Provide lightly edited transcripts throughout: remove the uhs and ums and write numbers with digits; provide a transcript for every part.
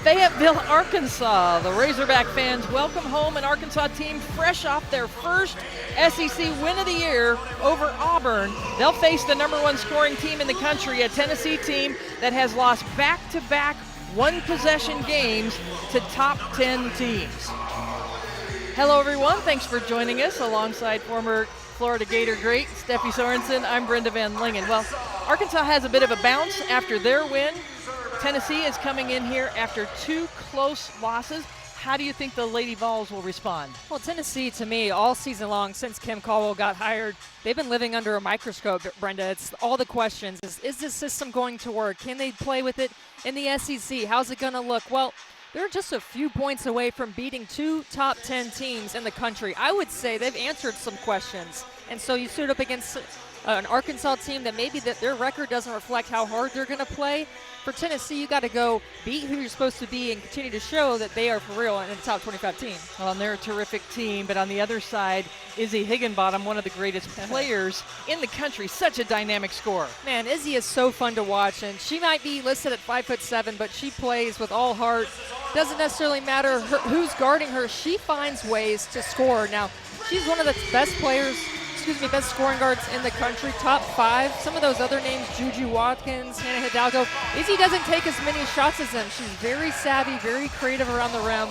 Fayetteville, Arkansas. The Razorback fans welcome home an Arkansas team fresh off their first SEC win of the year over Auburn. They'll face the #1 scoring team in the country, a Tennessee team that has lost back-to-back one-possession games to top 10 teams. Hello, everyone. Thanks for joining us alongside former Florida Gator great Steffi Sorensen. I'm Brenda Van Lingen. Well, Arkansas has a bit of a bounce after their win. Tennessee is coming in here after two close losses. How do you think the Lady Vols will respond? Well, Tennessee, to me, all season long, since Kim Caldwell got hired, they've been living under a microscope, Brenda. It's all the questions. Is this system going to work? Can they play with it in the SEC? How's it going to look? Well, they're just a few points away from beating two top 10 teams in the country. I would say they've answered some questions. And so you stood up against an Arkansas team that maybe their record doesn't reflect how hard they're going to play. For Tennessee, you got to go beat who you're supposed to be and continue to show that they are for real in the top 25 team. Well, and they're a terrific team, but on the other side, Izzy Higginbottom, one of the greatest players in the country, such a dynamic scorer. Man, Izzy is so fun to watch, and she might be listed at 5'7", but she plays with all heart. Doesn't necessarily matter who's guarding her. She finds ways to score. Now, she's one of the best scoring guards in the country, top 5. Some of those other names, Juju Watkins, Hannah Hidalgo. Izzy doesn't take as many shots as them. She's very savvy, very creative around the rim.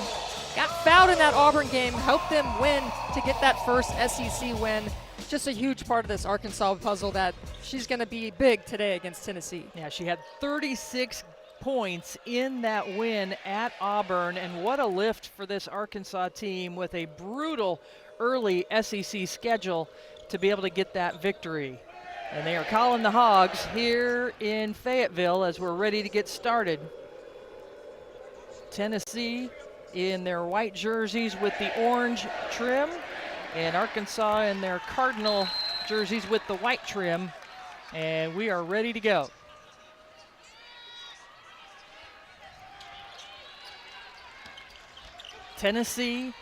Got fouled in that Auburn game, helped them win to get that first SEC win. Just a huge part of this Arkansas puzzle that she's going to be big today against Tennessee. Yeah, she had 36 points in that win at Auburn, and what a lift for this Arkansas team with a brutal early SEC schedule to be able to get that victory. And they are calling the Hogs here in Fayetteville as we're ready to get started. Tennessee in their white jerseys with the orange trim, and Arkansas in their cardinal jerseys with the white trim. And we are ready to go. Tennessee,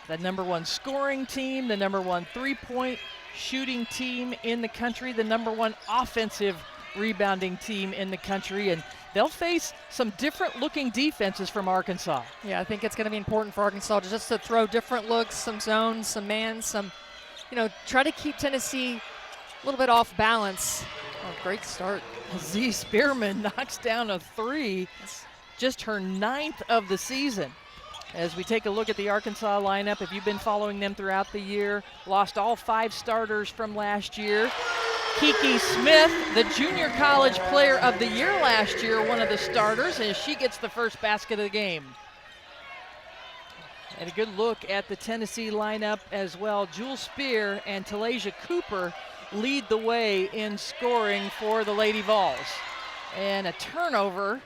the #1 scoring team, the #1 three-point shooting team in the country, the #1 offensive rebounding team in the country, and they'll face some different looking defenses from Arkansas. Yeah, I think it's going to be important for Arkansas just to throw different looks, some zones, some man, try to keep Tennessee a little bit off balance. Oh, great start. Z Spearman knocks down a three, just her 9th of the season. As we take a look at the Arkansas lineup, if you've been following them throughout the year, lost all 5 starters from last year. Kiki Smith, the junior college player of the year last year, one of the starters, and she gets the first basket of the game. And a good look at the Tennessee lineup as well. Jewel Spear and Talasia Cooper lead the way in scoring for the Lady Vols. And a turnover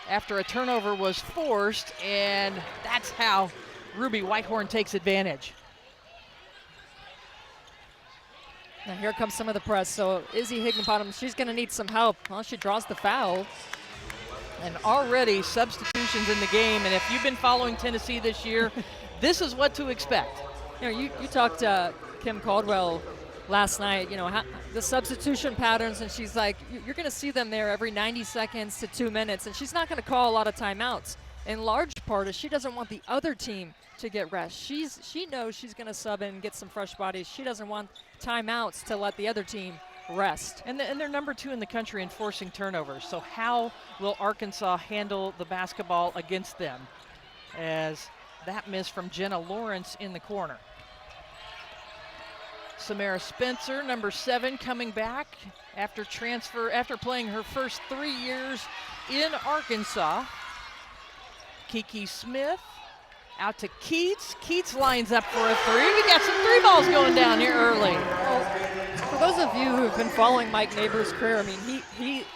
after a turnover was forced, and that's how Ruby Whitehorn takes advantage. Now here comes some of the press. So Izzy Higginbottom, she's going to need some help. Well, she draws the foul. And already substitutions in the game, and if you've been following Tennessee this year, this is what to expect. You talked to Kim Caldwell last night, the substitution patterns, and she's like, you're going to see them there every 90 seconds to 2 minutes, and she's not going to call a lot of timeouts. In large part is she doesn't want the other team to get rest. She knows she's going to sub in and get some fresh bodies. She doesn't want timeouts to let the other team rest. And they're #2 in the country in forcing turnovers. So how will Arkansas handle the basketball against them? As that miss from Jenna Lawrence in the corner. Samara Spencer, #7, coming back after playing her first 3 years in Arkansas. Kiki Smith out to Keats. Keats lines up for a three. We got some 3 balls going down here early. For those of you who've been following Mike Neighbors' career, I mean,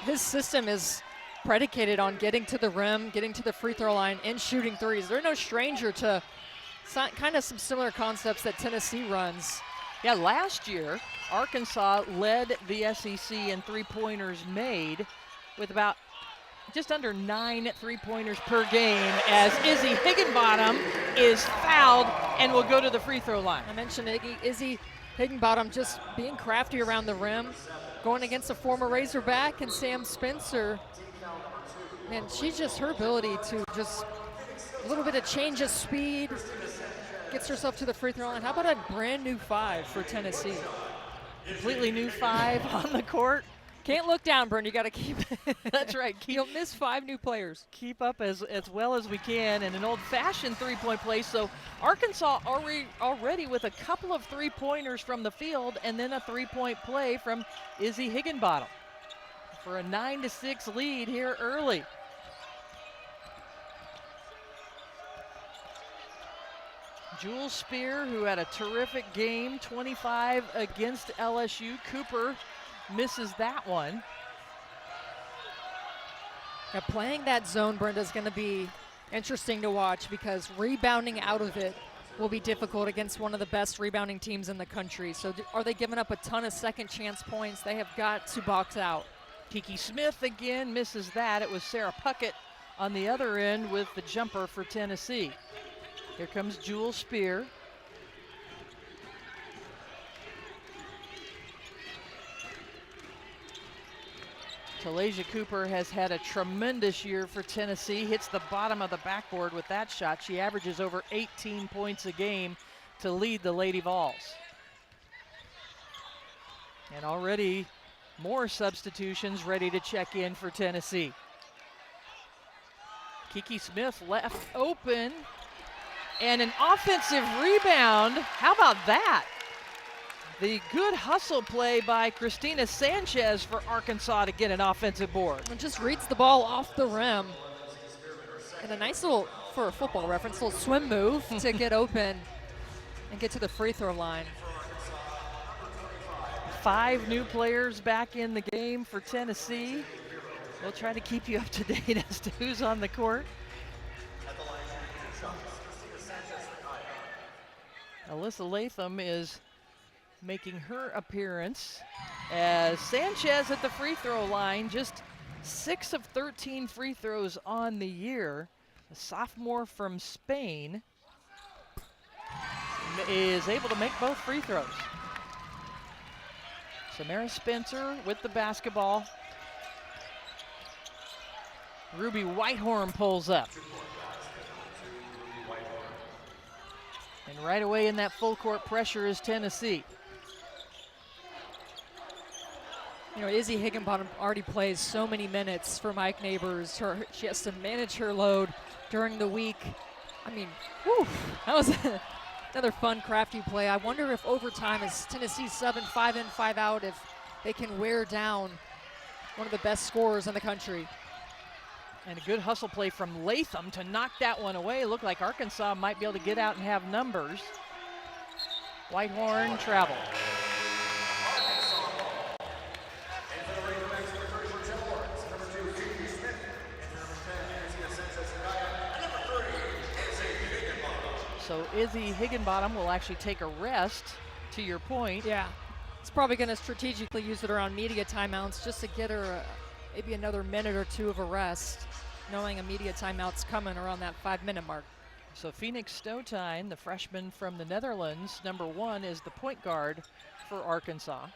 his system is predicated on getting to the rim, getting to the free throw line, and shooting threes. They're no stranger to kind of some similar concepts that Tennessee runs. Yeah, last year, Arkansas led the SEC in three-pointers made with about just under 9 three-pointers per game, as Izzy Higginbottom is fouled and will go to the free throw line. I mentioned Izzy Higginbottom just being crafty around the rim, going against a former Razorback and Sam Spencer. And she's just her ability to just a little bit of change of speed, gets herself to the free throw line. How about a brand new 5 for Tennessee? Completely new 5 on the court. Can't look down, Bern. You got to keep. That's right. You'll miss 5 new players. Keep up as well as we can, and an old-fashioned three-point play. So Arkansas already with a couple of three-pointers from the field, and then a three-point play from Izzy Higginbottom for a 9-6 lead here early. Jewel Spear, who had a terrific game, 25 against LSU. Cooper misses that one. Now playing that zone, Brenda, is going to be interesting to watch because rebounding out of it will be difficult against one of the best rebounding teams in the country. So are they giving up a ton of second chance points? They have got to box out. Kiki Smith again misses that. It was Sarah Puckett on the other end with the jumper for Tennessee. Here comes Jewel Spear. Talasia Cooper has had a tremendous year for Tennessee. Hits the bottom of the backboard with that shot. She averages over 18 points a game to lead the Lady Vols. And already more substitutions ready to check in for Tennessee. Kiki Smith left open. And an offensive rebound. How about that? The good hustle play by Christina Sanchez for Arkansas to get an offensive board. And just reads the ball off the rim. And a nice little, for a football reference, little swim move to get open and get to the free throw line. 5 new players back in the game for Tennessee. We'll try to keep you up to date as to who's on the court. Alyssa Latham is making her appearance as Sanchez at the free throw line, just 6 of 13 free throws on the year. A sophomore from Spain is able to make both free throws. Samara Spencer with the basketball. Ruby Whitehorn pulls up. And right away in that full court pressure is Tennessee. You know, Izzy Higginbottom already plays so many minutes for Mike Neighbors. She has to manage her load during the week. I mean, whew, that was another fun, crafty play. I wonder if overtime is Tennessee subbing 5 in, 5 out, if they can wear down one of the best scorers in the country. And a good hustle play from Latham to knock that one away. Looked like Arkansas might be able to get out and have numbers. Whitehorn travel. So Izzy Higginbottom will actually take a rest, to your point. Yeah, it's probably going to strategically use it around media timeouts just to get her maybe another minute or 2 of a rest, knowing a media timeout's coming around that 5-minute mark. So Phoenix Stotine, the freshman from the Netherlands, #1, is the point guard for Arkansas.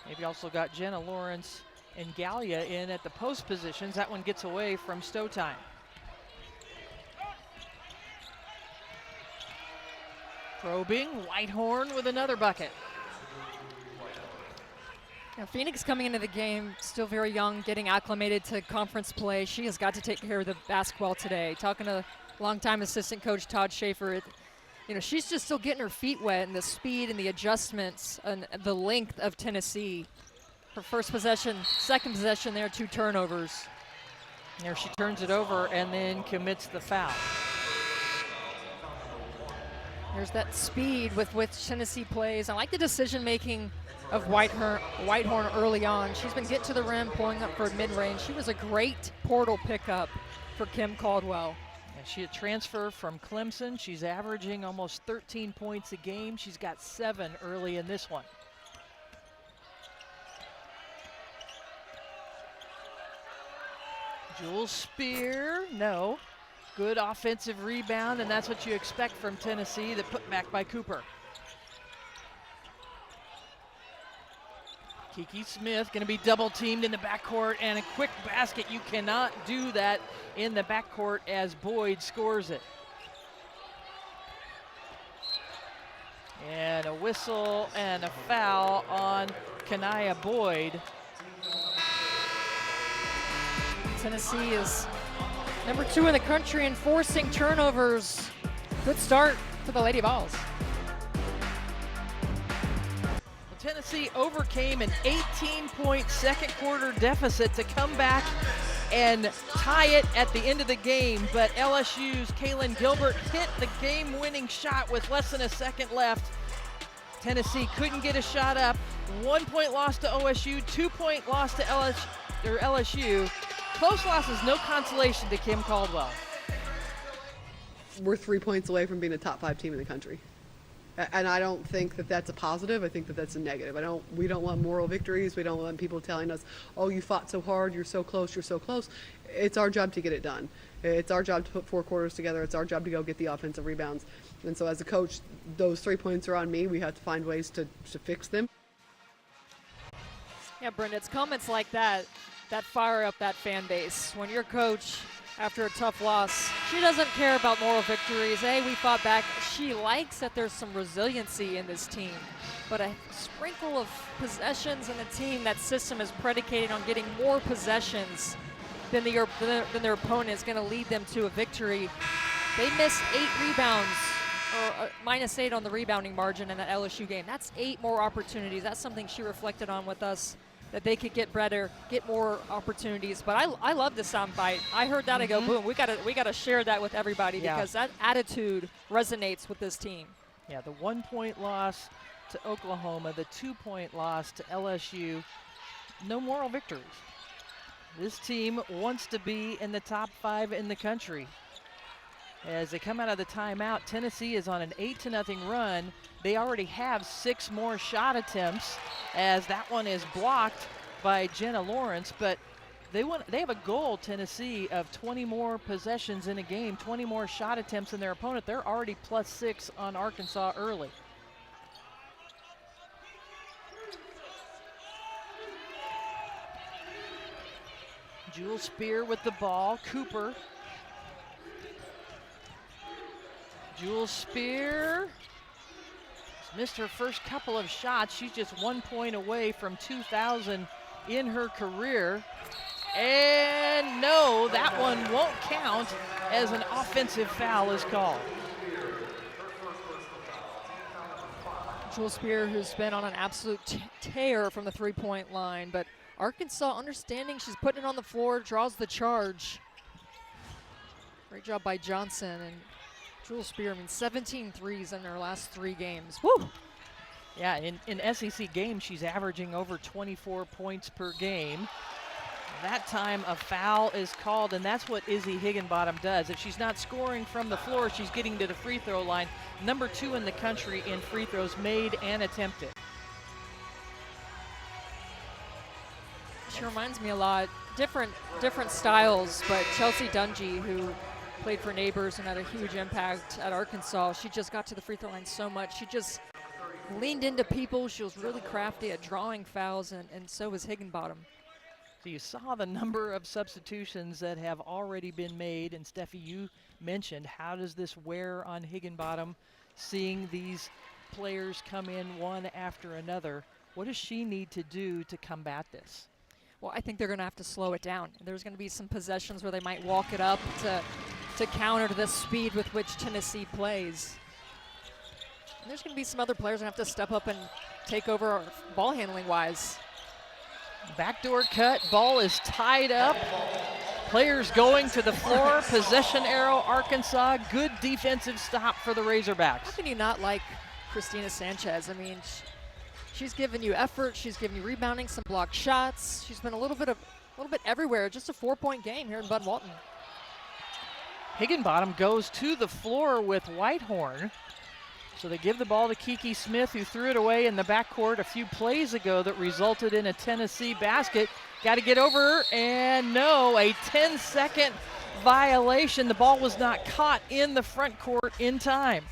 Maybe also got Jenna Lawrence and Gallia in at the post positions. That one gets away from Stotine. Probing, Whitehorn with another bucket. Now, Phoenix coming into the game, still very young, getting acclimated to conference play. She has got to take care of the basketball today. Talking to longtime assistant coach Todd Schaefer, you know, she's just still getting her feet wet, and the speed and the adjustments and the length of Tennessee. Her first possession, second possession there, 2 turnovers. There she turns it over and then commits the foul. There's that speed with which Tennessee plays. I like the decision-making of Whitehorn early on. She's been getting to the rim, pulling up for mid-range. She was a great portal pickup for Kim Caldwell. And she a transfer from Clemson. She's averaging almost 13 points a game. She's got 7 early in this one. Jewel Spear, no. Good offensive rebound, and that's what you expect from Tennessee. The putback by Cooper. Kiki Smith going to be double teamed in the backcourt, and a quick basket. You cannot do that in the backcourt as Boyd scores it. And a whistle and a foul on Kanaya Boyd. Tennessee is number 2 in the country in forcing turnovers. Good start for the Lady Vols. Tennessee overcame an 18-point second quarter deficit to come back and tie it at the end of the game, but LSU's Kaylin Gilbert hit the game-winning shot with less than a second left. Tennessee couldn't get a shot up. 1-point loss to OSU, 2-point loss to LSU. Close losses, no consolation to Kim Caldwell. We're 3 points away from being a top 5 team in the country. And I don't think that that's a positive. I think that that's a negative. We don't want moral victories. We don't want people telling us, oh, you fought so hard, you're so close, you're so close. It's our job to get it done. It's our job to put 4 quarters together. It's our job to go get the offensive rebounds. And so as a coach, those 3 points are on me. We have to find ways to fix them. Yeah, Brenda, it's comments like that fire up that fan base. When your coach, after a tough loss, she doesn't care about moral victories. Hey, we fought back. She likes that there's some resiliency in this team. But a sprinkle of possessions in the team, that system is predicated on getting more possessions than their opponent is going to lead them to a victory. They missed 8 rebounds, or -8 on the rebounding margin in that LSU game. That's 8 more opportunities. That's something she reflected on with us, that they could get better, get more opportunities. But I love the soundbite. I heard that, I go, boom, we gotta share that with everybody, because that attitude resonates with this team. Yeah, the 1-point loss to Oklahoma, the 2-point loss to LSU, no moral victories. This team wants to be in the top 5 in the country. As they come out of the timeout, Tennessee is on an 8-0 run. They already have 6 more shot attempts, as that one is blocked by Jenna Lawrence, but they have a goal, Tennessee, of 20 more possessions in a game, 20 more shot attempts than their opponent. They're already +6 on Arkansas early. Jewel Spear with the ball. Cooper. Jewel Spear missed her first couple of shots. She's just 1 point away from 2,000 in her career. And no, that one won't count, as an offensive foul is called. Jewel Spear, who's been on an absolute tear from the 3-point line, but Arkansas understanding she's putting it on the floor, draws the charge. Great job by Johnson. And Jewel Spear, 17 threes in her last 3 games. Woo! Yeah, in SEC games, she's averaging over 24 points per game. That time a foul is called, and that's what Izzy Higginbottom does. If she's not scoring from the floor, she's getting to the free throw line. Number 2 in the country in free throws made and attempted. She reminds me a lot, different styles, but Chelsea Dungy, who played for Neighbors and had a huge impact at Arkansas, she just got to the free throw line so much. She just leaned into people. She was really crafty at drawing fouls, and so was Higginbottom. So you saw the number of substitutions that have already been made, and Steffi, you mentioned, how does this wear on Higginbottom, seeing these players come in one after another? What does she need to do to combat this? Well, I think they're going to have to slow it down. There's going to be some possessions where they might walk it up to counter the speed with which Tennessee plays. And there's going to be some other players that have to step up and take over ball handling wise. Backdoor cut, ball is tied up. Players going to the floor, possession arrow, Arkansas. Good defensive stop for the Razorbacks. How can you not like Christina Sanchez? I mean, she's given you effort, she's given you rebounding, some blocked shots. She's been a little bit everywhere. Just a 4-point game here in Bud Walton. Higginbottom goes to the floor with Whitehorn. So they give the ball to Kiki Smith, who threw it away in the backcourt a few plays ago that resulted in a Tennessee basket. Got to get over, and no, a 10-second violation. The ball was not caught in the front court in time.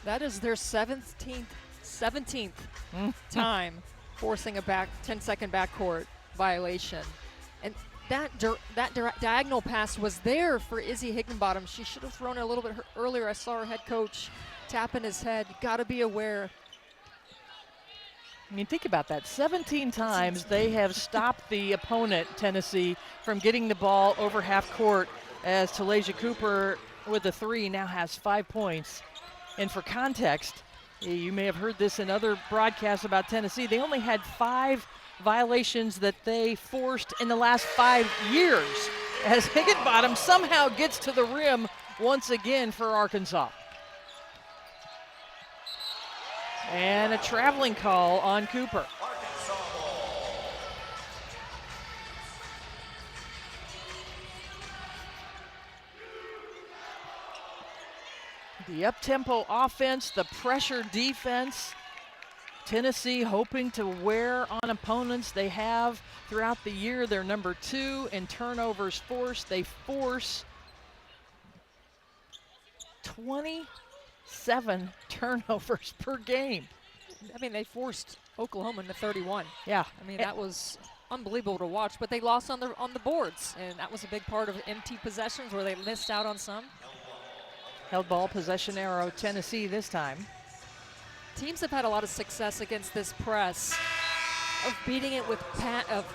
That is their 17th 17th time forcing a 10-second backcourt violation. And that diagonal pass was there for Izzy Higginbottom. She should have thrown it a little bit earlier. I saw her head coach tapping his head. You got to be aware. I mean, think about that. 17 times they have stopped the opponent, Tennessee, from getting the ball over half court, as Talasia Cooper with the 3 now has 5 points. And for context, you may have heard this in other broadcasts about Tennessee, they only had 5 violations that they forced in the last 5 years, as Higginbottom somehow gets to the rim once again for Arkansas. And a traveling call on Cooper. The up-tempo offense, the pressure defense. Tennessee hoping to wear on opponents. They have throughout the year. They're number 2 in turnovers forced. They force 27 turnovers per game. I mean, they forced Oklahoma into 31. Yeah. I mean, that was unbelievable to watch, but they lost on the boards, and that was a big part of empty possessions where they missed out on some. Held ball possession arrow, Tennessee this time. Teams have had a lot of success against this press of beating it with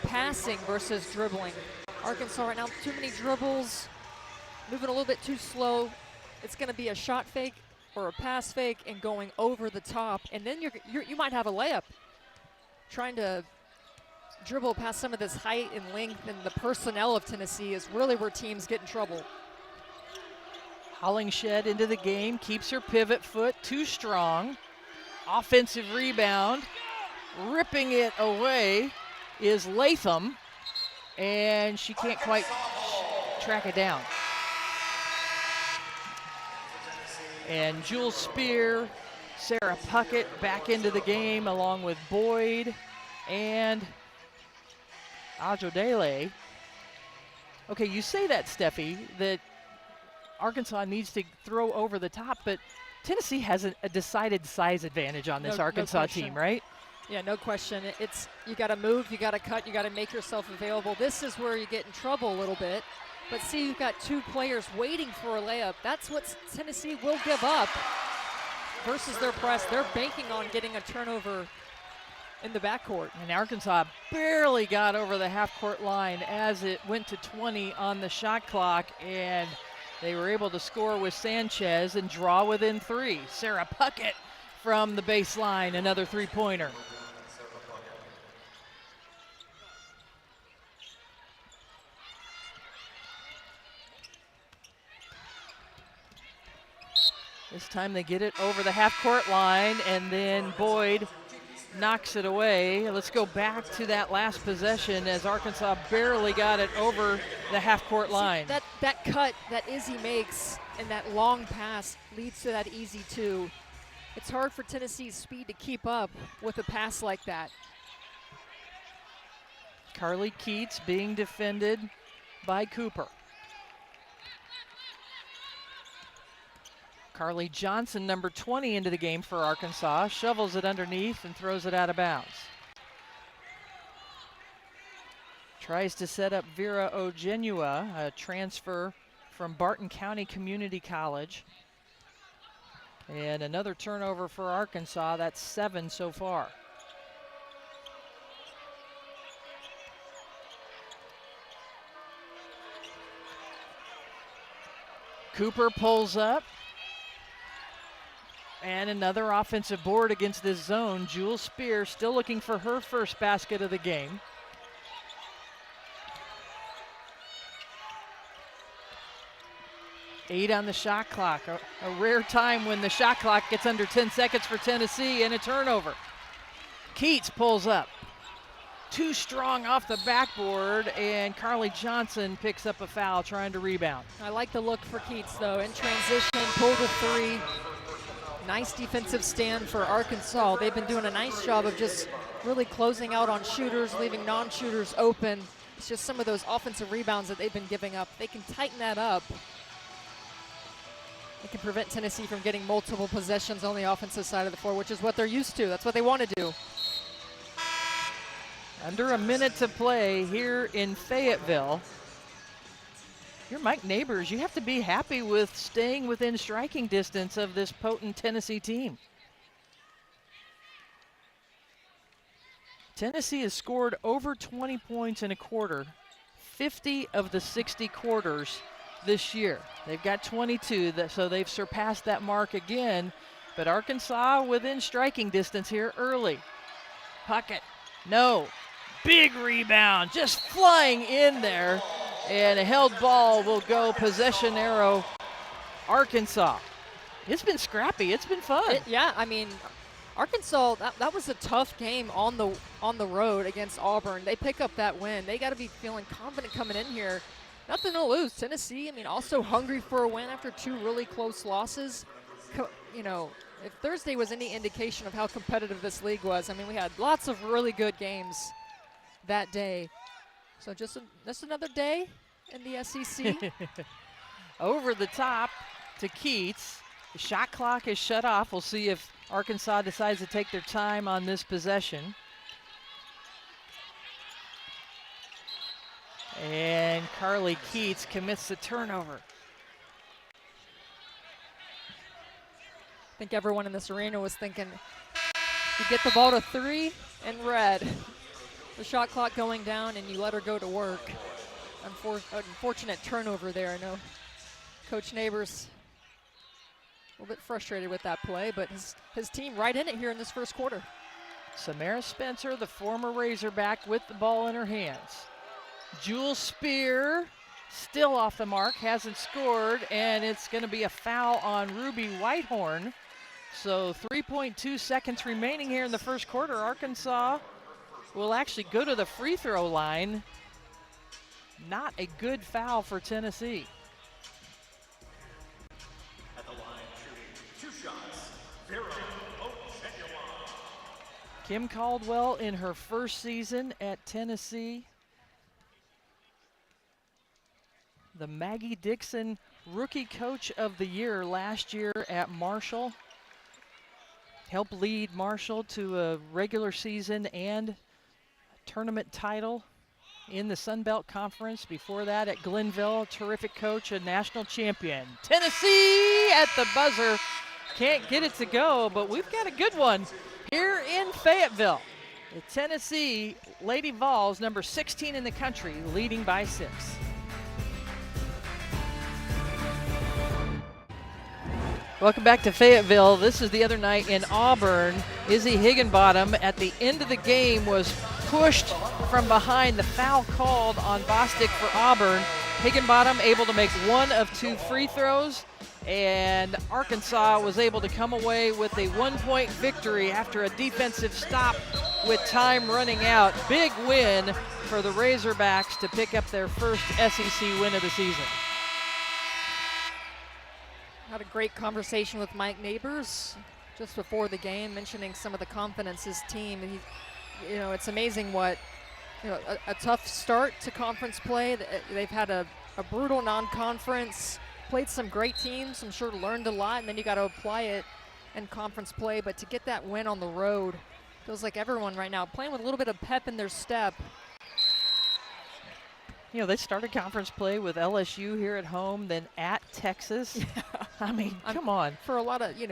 passing versus dribbling. Arkansas right now, too many dribbles, moving a little bit too slow. It's going to be a shot fake or a pass fake and going over the top, and then you might have a layup. Trying to dribble past some of this height and length and the personnel of Tennessee is really where teams get in trouble. Hollingshed into the game, keeps her pivot foot too strong. Offensive rebound, ripping it away is Latham, and she can't quite track it down. And Jules Spear, Sarah Puckett back into the game along with Boyd and Ajodele. Okay, you say that, Steffi, that Arkansas needs to throw over the top, but Tennessee has a decided size advantage on this Arkansas team, right? Yeah, no question. You got to move, you got to cut, you got to make yourself available. This is where you get in trouble a little bit. But see, you've got 2 players waiting for a layup. That's what Tennessee will give up versus their press. They're banking on getting a turnover in the backcourt. And Arkansas barely got over the half-court line as it went to 20 on the shot clock, and they were able to score with Sanchez and draw within 3. Sarah Puckett from the baseline, another 3-pointer. This time they get it over the half-court line, and then Boyd knocks it away. Let's go back to that last possession as Arkansas barely got it over the half-court line. That cut that Izzy makes and that long pass leads to that easy 2. It's hard for Tennessee's speed to keep up with a pass like that. Carly Keats being defended by Cooper. Carly Johnson, number 20, into the game for Arkansas. Shovels it underneath and throws it out of bounds. Tries to set up Vera Ogenua, a transfer from Barton County Community College. And another turnover for Arkansas. That's 7 so far. Cooper pulls up. And another offensive board against this zone. Jules Spear still looking for her first basket of the game. Eight on the shot clock. A rare time when the shot clock gets under 10 seconds for Tennessee, and a turnover. Keats pulls up. Too strong off the backboard, and Carly Johnson picks up a foul trying to rebound. I like the look for Keats, though. In transition, pulled a 3. Nice defensive stand for Arkansas. They've been doing a nice job of just really closing out on shooters, leaving non-shooters open. It's just some of those offensive rebounds that they've been giving up. They can tighten that up. It can prevent Tennessee from getting multiple possessions on the offensive side of the floor, which is what they're used to. That's what they want to do. Under a minute to play here in Fayetteville. You're Mike Neighbors. You have to be happy with staying within striking distance of this potent Tennessee team. Tennessee has scored over 20 points in a quarter, 50 of the 60 quarters this year. They've got 22, so they've surpassed that mark again. But Arkansas within striking distance here early. Puckett, no. Big rebound, just flying in there. And a held ball will go possession arrow, Arkansas. It's been scrappy. It's been fun. Yeah, I mean, Arkansas, that was a tough game on the road against Auburn. They pick up that win. They got to be feeling confident coming in here. Nothing to lose. Tennessee, I mean, also hungry for a win after 2 really close losses. You know, if Thursday was any indication of how competitive this league was, I mean, we had lots of really good games that day. So just another day in the SEC. Over the top to Keats. The shot clock is shut off. We'll see if Arkansas decides to take their time on this possession. And Carly Keats commits the turnover. I think everyone in this arena was thinking, you get the ball to 3 and red. The shot clock going down and you let her go to work. Unfortunate turnover there. I know Coach Neighbors a little bit frustrated with that play, but his team right in it here in this first quarter. Samara Spencer, the former Razorback, with the ball in her hands. Jewel Spear still off the mark, hasn't scored, and it's going to be a foul on Ruby Whitehorn. So 3.2 seconds remaining here in the first quarter. Arkansas will actually go to the free throw line. Not a good foul for Tennessee. At the line, shooting 2 shots, Vera Ochenyuwa. Kim Caldwell in her first season at Tennessee. The Maggie Dixon Rookie Coach of the Year last year at Marshall. Helped lead Marshall to a regular season and tournament title in the Sun Belt Conference. Before that at Glenville, terrific coach, a national champion. Tennessee at the buzzer. Can't get it to go, but we've got a good one here in Fayetteville. The Tennessee Lady Vols, number 16 in the country, leading by 6. Welcome back to Fayetteville. This is the other night in Auburn. Izzy Higginbottom at the end of the game was pushed from behind. The foul called on Bostic for Auburn. Higginbottom able to make 1 of 2 free throws, and Arkansas was able to come away with a 1-point victory after a defensive stop with time running out. Big win for the Razorbacks to pick up their first SEC win of the season. Had a great conversation with Mike Neighbors just before the game, mentioning some of the confidence his team. And it's amazing what, a tough start to conference play. They've had a brutal non-conference, played some great teams, I'm sure learned a lot, and then you got to apply it in conference play. But to get that win on the road, feels like everyone right now playing with a little bit of pep in their step. They started conference play with LSU here at home, then at Texas. Yeah. I mean, come on. For a lot of, you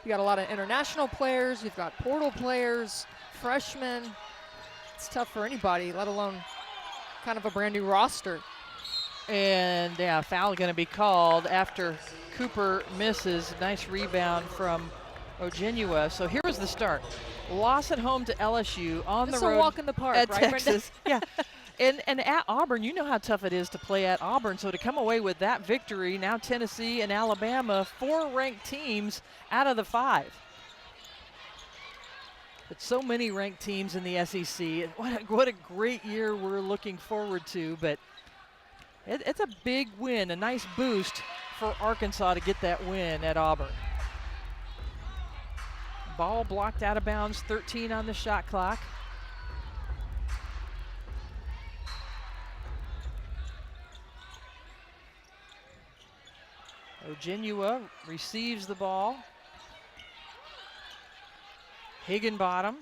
got a lot of international players, you've got portal players, freshmen. It's tough for anybody, let alone kind of a brand new roster. And yeah, foul going to be called after Cooper misses. Nice rebound from Ojenyua. So here was the start. Loss at home to LSU, on Just the road a walk in the park, at right, Texas. Yeah. And at Auburn, you know how tough it is to play at Auburn. So to come away with that victory, now Tennessee and Alabama, 4 ranked teams out of the 5. But so many ranked teams in the SEC. What a great year we're looking forward to. But it's a big win, a nice boost for Arkansas to get that win at Auburn. Ball blocked out of bounds, 13 on the shot clock. Ogenua receives the ball. Higginbottom.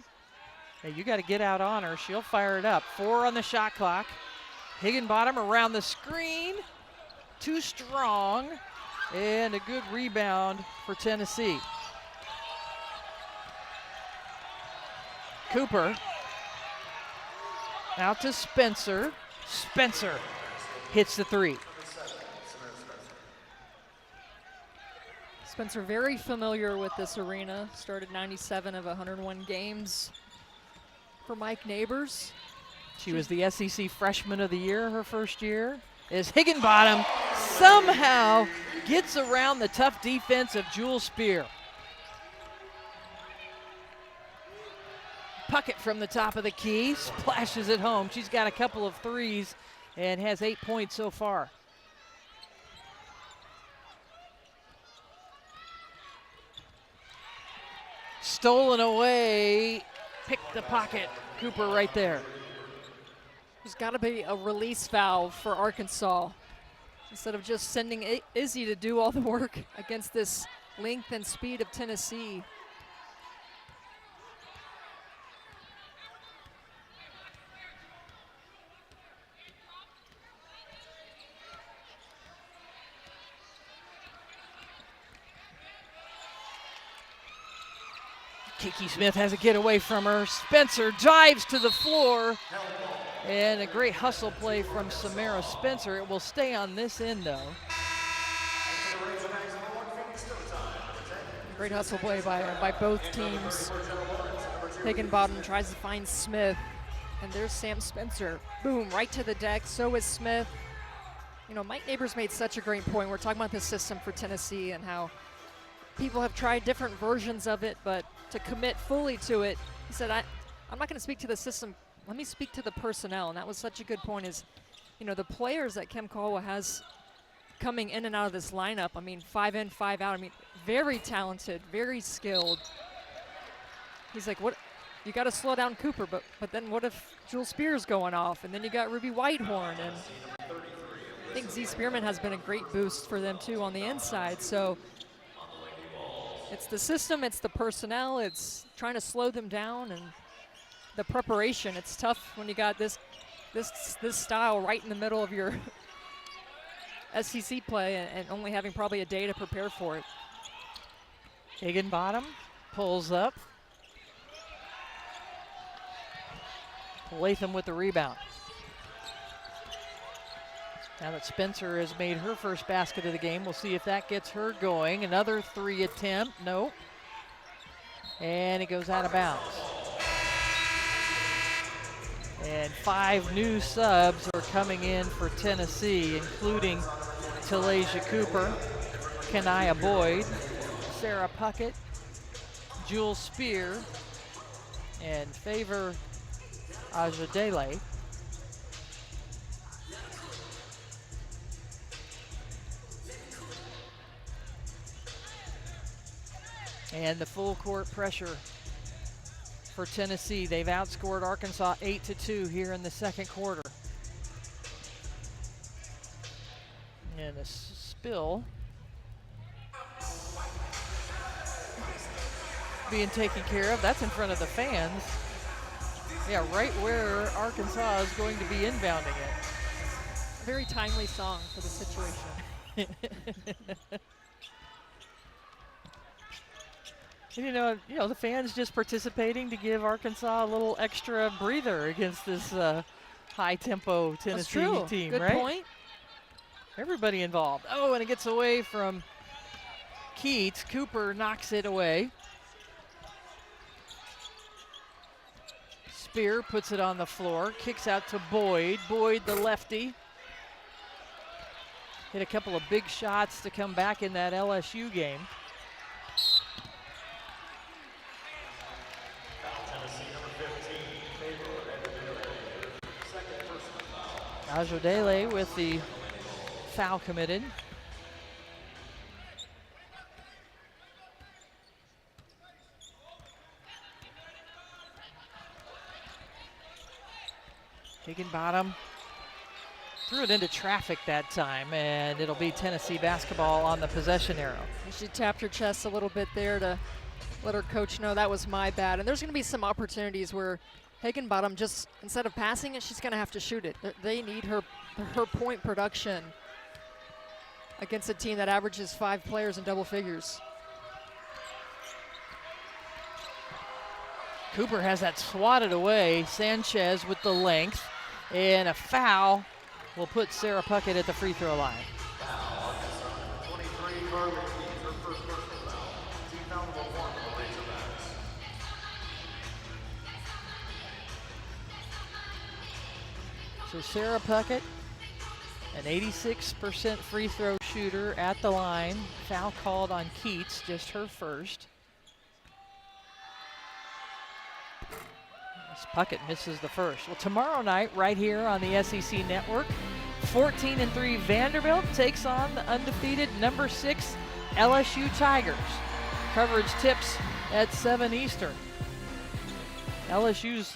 Hey, you got to get out on her. She'll fire it up. 4 on the shot clock. Higginbottom around the screen. Too strong. And a good rebound for Tennessee. Cooper. Out to Spencer. Spencer hits the 3. Spencer very familiar with this arena. Started 97 of 101 games for Mike Neighbors. She was the SEC Freshman of the Year her first year. As Higginbottom somehow gets around the tough defense of Jules Spear. Puckett from the top of the key, splashes it home. She's got a couple of threes and has 8 points so far. Stolen away, picked the pocket. Cooper right there. There's got to be a release valve for Arkansas. Instead of just sending Izzy to do all the work against this length and speed of Tennessee. Kiki Smith has a getaway from her. Spencer dives to the floor. And a great hustle play from Samara Spencer. It will stay on this end, though. Great hustle play by both teams. Higginbottom tries to find Smith. And there's Sam Spencer. Boom, right to the deck. So is Smith. You know, Mike Neighbors made such a great point. We're talking about this system for Tennessee and how people have tried different versions of it, but to commit fully to it, he said, I'm not going to speak to the system. Let me speak to the personnel. And that was such a good point is, you know, the players that Kim Caldwell has coming in and out of this lineup, I mean, 5 in, 5 out. I mean, very talented, very skilled. He's like, what? You got to slow down Cooper, but then what if Jules Spear's going off? And then you got Ruby Whitehorn. And I think Z Spearman has been a great boost for them, too, on the inside. So it's the system, it's the personnel, it's trying to slow them down, and the preparation. It's tough when you got this style right in the middle of your SEC play and only having probably a day to prepare for it. Higginbottom pulls up. Latham with the rebound. Now that Spencer has made her first basket of the game, we'll see if that gets her going. Another 3 attempt, nope. And it goes out of bounds. And 5 new subs are coming in for Tennessee, including Talasia Cooper, Kenaya Boyd, Sarah Puckett, Jules Spear, and Favor Ajadele. And the full court pressure for Tennessee. They've outscored Arkansas 8-2 here in the second quarter. And a spill being taken care of. That's in front of the fans. Yeah, right where Arkansas is going to be inbounding it. Very timely song for the situation. You know, the fans just participating to give Arkansas a little extra breather against this high-tempo Tennessee team, Good right? Good point. Everybody involved. Oh, and it gets away from Keats. Cooper knocks it away. Spear puts it on the floor, kicks out to Boyd. Boyd, the lefty. Hit a couple of big shots to come back in that LSU game. Ajodele with the foul committed. Higginbottom Threw it into traffic that time, and it'll be Tennessee basketball on the possession arrow. She tapped her chest a little bit there to let her coach know that was my bad. And there's going to be some opportunities where Higginbottom just, instead of passing it, she's going to have to shoot it. They need her point production against a team that averages 5 players in double figures. Cooper has that swatted away. Sanchez with the length, and a foul will put Sarah Puckett at the free throw line. 23, Carly, her first personal foul. Team foul number 1 for the Razorbacks. So Sarah Puckett, an 86% free throw shooter at the line. Foul called on Keats, just her first. Puckett misses the first. Well, tomorrow night, right here on the SEC Network, 14-3 Vanderbilt takes on the undefeated number 6 LSU Tigers. Coverage tips at 7 Eastern. LSU's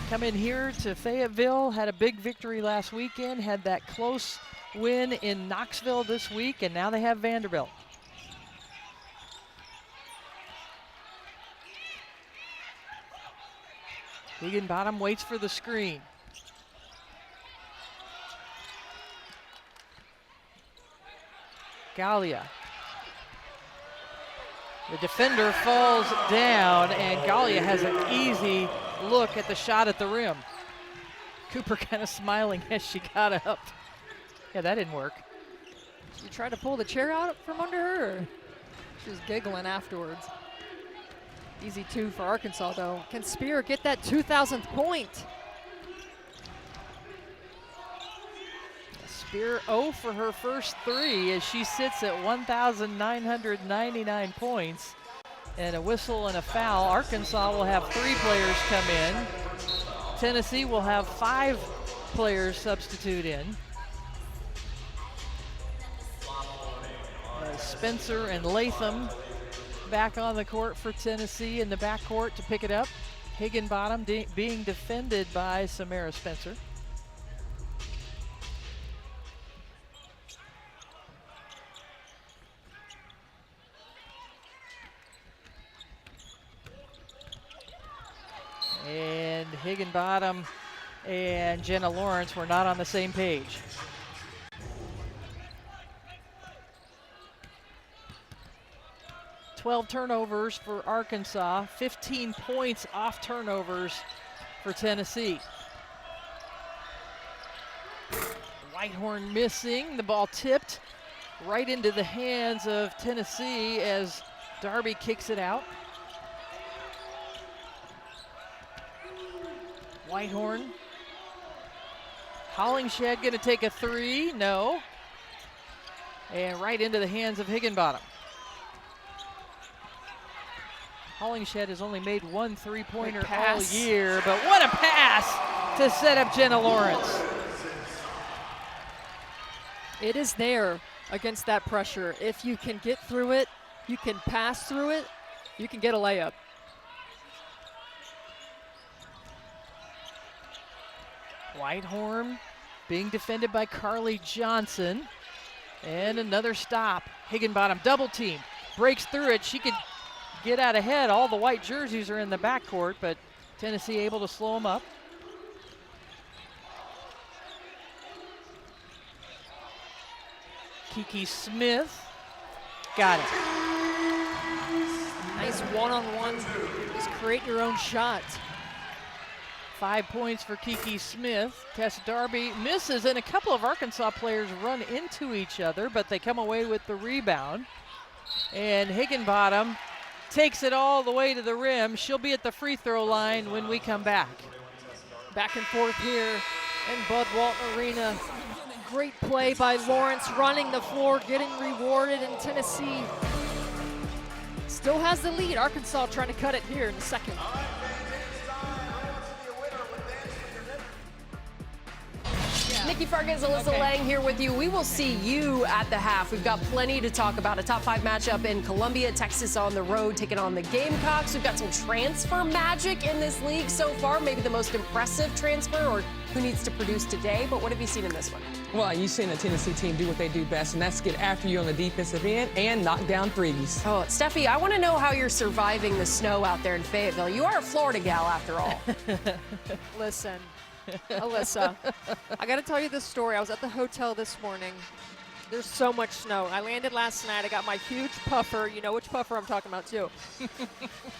come in here to Fayetteville, had a big victory last weekend, had that close win in Knoxville this week, and now they have Vanderbilt. Higginbottom waits for the screen. Gallia. The defender falls down, and Gallia has an easy look at the shot at the rim. Cooper kind of smiling as she got up. Yeah, that didn't work. You tried to pull the chair out from under her? Or she was giggling afterwards. Easy 2 for Arkansas, though. Can Spear get that 2,000th point? Spear 0 for her first 3 as she sits at 1,999 points. And a whistle and a foul. Arkansas will have 3 players come in. Tennessee will have 5 players substitute in. Spencer and Latham back on the court for Tennessee in the backcourt to pick it up. Higginbottom being defended by Samara Spencer. And Higginbottom and Jenna Lawrence were not on the same page. $12 turnovers for Arkansas, 15 points off turnovers for Tennessee. Whitehorn missing, the ball tipped right into the hands of Tennessee as Darby kicks it out. Whitehorn. Hollingshed gonna take a 3, no. And right into the hands of Higginbottom. Hollingshed has only made 1 3-pointer all year, but what a pass to set up Jenna Lawrence. It is there against that pressure. If you can get through it, you can pass through it, you can get a layup. Whitehorn being defended by Carly Johnson. And another stop. Higginbottom double team, breaks through it. She could get out ahead. All the white jerseys are in the backcourt, but Tennessee able to slow them up. Kiki Smith got it. Nice one-on-one, just create your own shot. 5 points for Kiki Smith. Tess Darby misses, and a couple of Arkansas players run into each other, but they come away with the rebound. And Higginbottom takes it all the way to the rim. She'll be at the free throw line when we come back. Back and forth here in Bud Walton Arena. Great play by Lawrence, running the floor, getting rewarded, and Tennessee still has the lead. Arkansas trying to cut it here in the second. Nikki Fargas, Alyssa Lang here with you. We will see you at the half. We've got plenty to talk about. A top 5 matchup in Columbia, Texas on the road, taking on the Gamecocks. We've got some transfer magic in this league so far. Maybe the most impressive transfer, or who needs to produce today, but what have you seen in this one? Well, you've seen the Tennessee team do what they do best, and that's get after you on the defensive end and knock down threes. Oh, Steffi, I want to know how you're surviving the snow out there in Fayetteville. You are a Florida gal, after all. Listen, Alyssa, I got to tell you this story. I was at the hotel this morning. There's so much snow. I landed last night. I got my huge puffer. You know which puffer I'm talking about, too.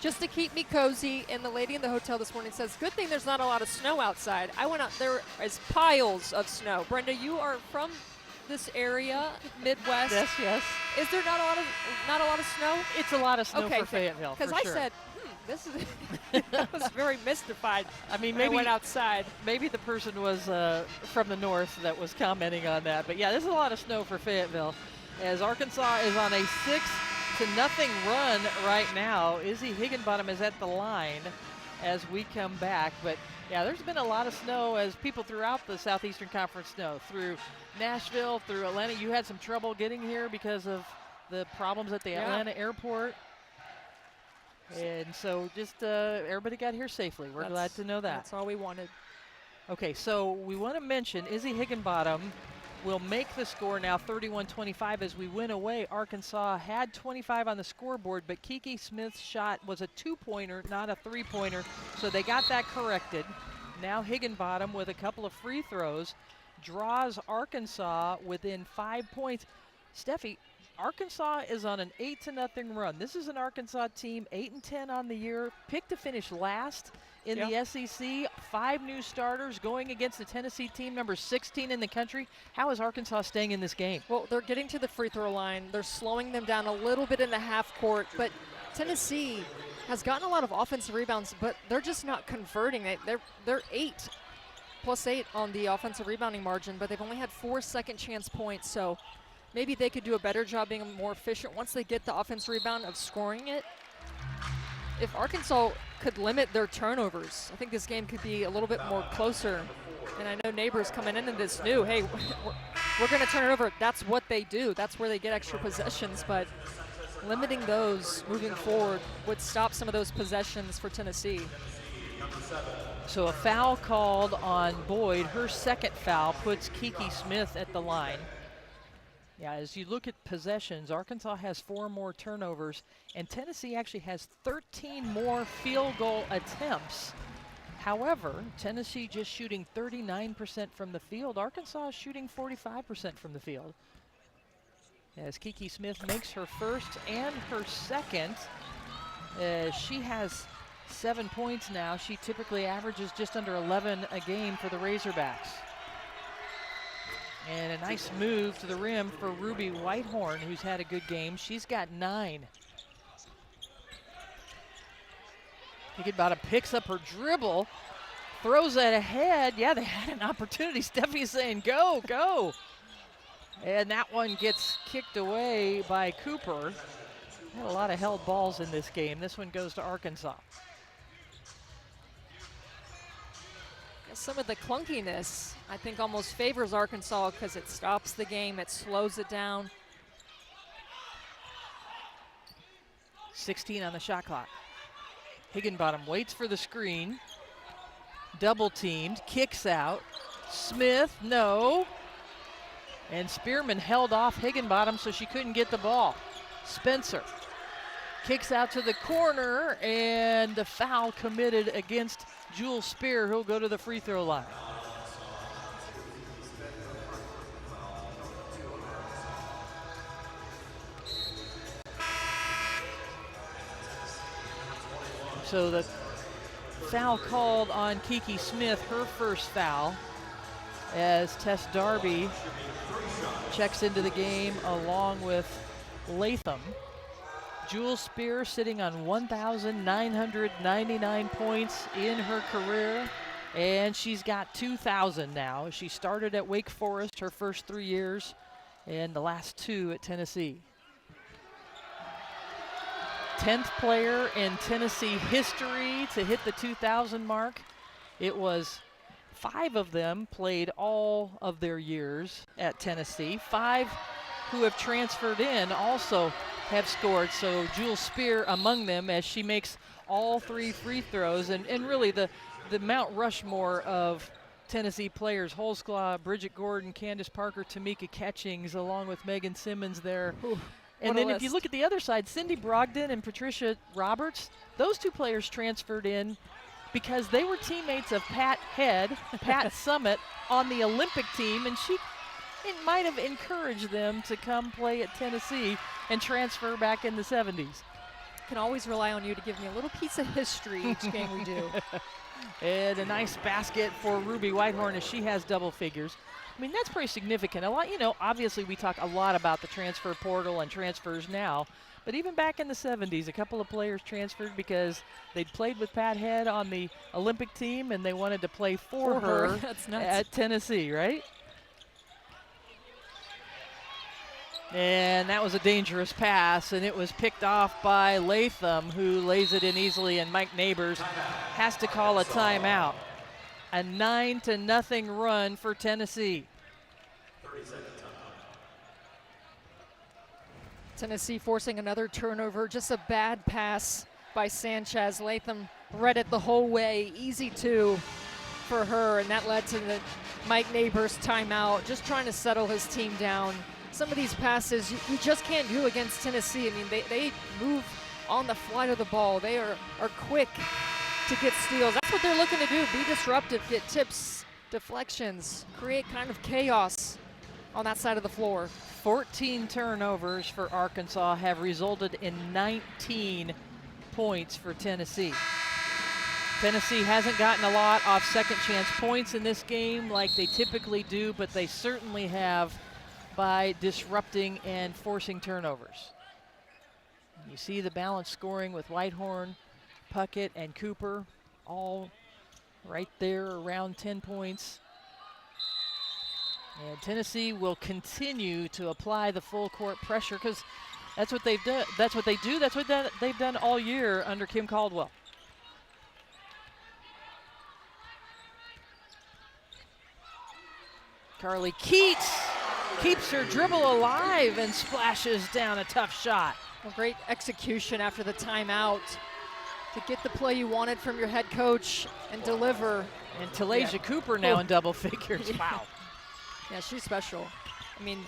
Just to keep me cozy. And the lady in the hotel this morning says, good thing there's not a lot of snow outside. I went out, there is piles of snow. Brenda, you are from this area, Midwest. Yes. Is there not a lot of snow? It's a lot of snow Okay, for Fayetteville, because for I sure. said, this is. I was very mystified. I mean, when I maybe went outside. Maybe the person was from the north that was commenting on that. But yeah, there's a lot of snow for Fayetteville, as Arkansas is on a 6-0 run right now. Izzy Higginbottom is at the line as we come back. But yeah, there's been a lot of snow as people throughout the Southeastern Conference know. Through Nashville, through Atlanta. You had some trouble getting here because of the problems at the Atlanta airport. And so just everybody got here safely. We're glad to know that. That's all we wanted. Okay, so we want to mention Izzy Higginbottom will make the score now 31-25 as we win away. Arkansas had 25 on the scoreboard, but Kiki Smith's shot was a 2-pointer, not a 3-pointer, so they got that corrected. Now Higginbottom with a couple of free throws draws Arkansas within 5 points. Steffi, Arkansas is on an 8-0 run. This is an Arkansas team, 8-10 on the year, picked to finish last in the SEC. 5 new starters going against the Tennessee team, number 16 in the country. How is Arkansas staying in this game? Well, they're getting to the free throw line. They're slowing them down a little bit in the half court, but Tennessee has gotten a lot of offensive rebounds, but they're just not converting. They're 8+8 on the offensive rebounding margin, but they've only had 4 second chance points, so maybe they could do a better job being more efficient once they get the offensive rebound of scoring it. If Arkansas could limit their turnovers, I think this game could be a little bit more closer. And I know Neighbors coming into this knew, hey, we're going to turn it over. That's what they do. That's where they get extra possessions. But limiting those moving forward would stop some of those possessions for Tennessee. So a foul called on Boyd. Her second foul puts Kiki Smith at the line. Yeah, as you look at possessions, Arkansas has 4 more turnovers, and Tennessee actually has 13 more field goal attempts. However, Tennessee just shooting 39% from the field. Arkansas is shooting 45% from the field. As Kiki Smith makes her first and her second, she has 7 points now. She typically averages just under 11 a game for the Razorbacks. And a nice move to the rim for Ruby Whitehorn, who's had a good game. She's got 9. Higginbottom picks up her dribble, throws it ahead. Yeah, they had an opportunity. Steffi's saying, go, go. And that one gets kicked away by Cooper. Had a lot of held balls in this game. This one goes to Arkansas. Some of the clunkiness, I think, almost favors Arkansas because it stops the game, it slows it down. 16 on the shot clock. Higginbottom waits for the screen. Double teamed, kicks out. Smith, no. And Spearman held off Higginbottom so she couldn't get the ball. Spencer kicks out to the corner, and the foul committed against Jules Spear, who'll go to the free throw line. So the foul called on Kiki Smith, her first foul, as Tess Darby checks into the game along with Latham. Jules Spear sitting on 1,999 points in her career, and she's got 2,000 now. She started at Wake Forest her first 3 years, and the last 2 at Tennessee. 10th player in Tennessee history to hit the 2,000 mark. It was 5 of them played all of their years at Tennessee. 5 who have transferred in also have scored, so Jules Spear among them as she makes all 3 free throws, and really the Mount Rushmore of Tennessee players, Holsclaw, Bridget Gordon, Candace Parker, Tamika Catchings, along with Megan Simmons there. Ooh, and then if you look at the other side, Cindy Brogdon and Patricia Roberts, those two players transferred in because they were teammates of Pat Head, Pat Summit, on the Olympic team, and it might have encouraged them to come play at Tennessee and transfer back in the 70s. Can always rely on you to give me a little piece of history each game we do. And a nice basket for Ruby Whitehorn as she has double figures. I mean, that's pretty significant. A lot, obviously we talk a lot about the transfer portal and transfers now, but even back in the 70s, a couple of players transferred because they'd played with Pat Head on the Olympic team and they wanted to play for her That's nuts. at Tennessee, right? And that was a dangerous pass, and it was picked off by Latham, who lays it in easily, and Mike Neighbors has to call a timeout. A 9-0 run for Tennessee. Tennessee forcing another turnover, just a bad pass by Sanchez. Latham read it the whole way, easy two for her, and that led to the Mike Neighbors timeout, just trying to settle his team down. Some of these passes you just can't do against Tennessee. I mean, they move on the flight of the ball. They are quick to get steals. That's what they're looking to do, be disruptive, get tips, deflections, create kind of chaos on that side of the floor. 14 turnovers for Arkansas have resulted in 19 points for Tennessee. Tennessee hasn't gotten a lot off second chance points in this game like they typically do, but they certainly have by disrupting and forcing turnovers. You see the balanced scoring with Whitehorn, Puckett, and Cooper, all right there around 10 points. And Tennessee will continue to apply the full court pressure because that's what they've done. That's what they do. That's what they've done all year under Kim Caldwell. Carly Keats keeps her dribble alive and splashes down a tough shot. Well, great execution after the timeout to get the play you wanted from your head coach and deliver. And Talasia Cooper now in double figures. Yeah. Wow. Yeah, she's special. I mean,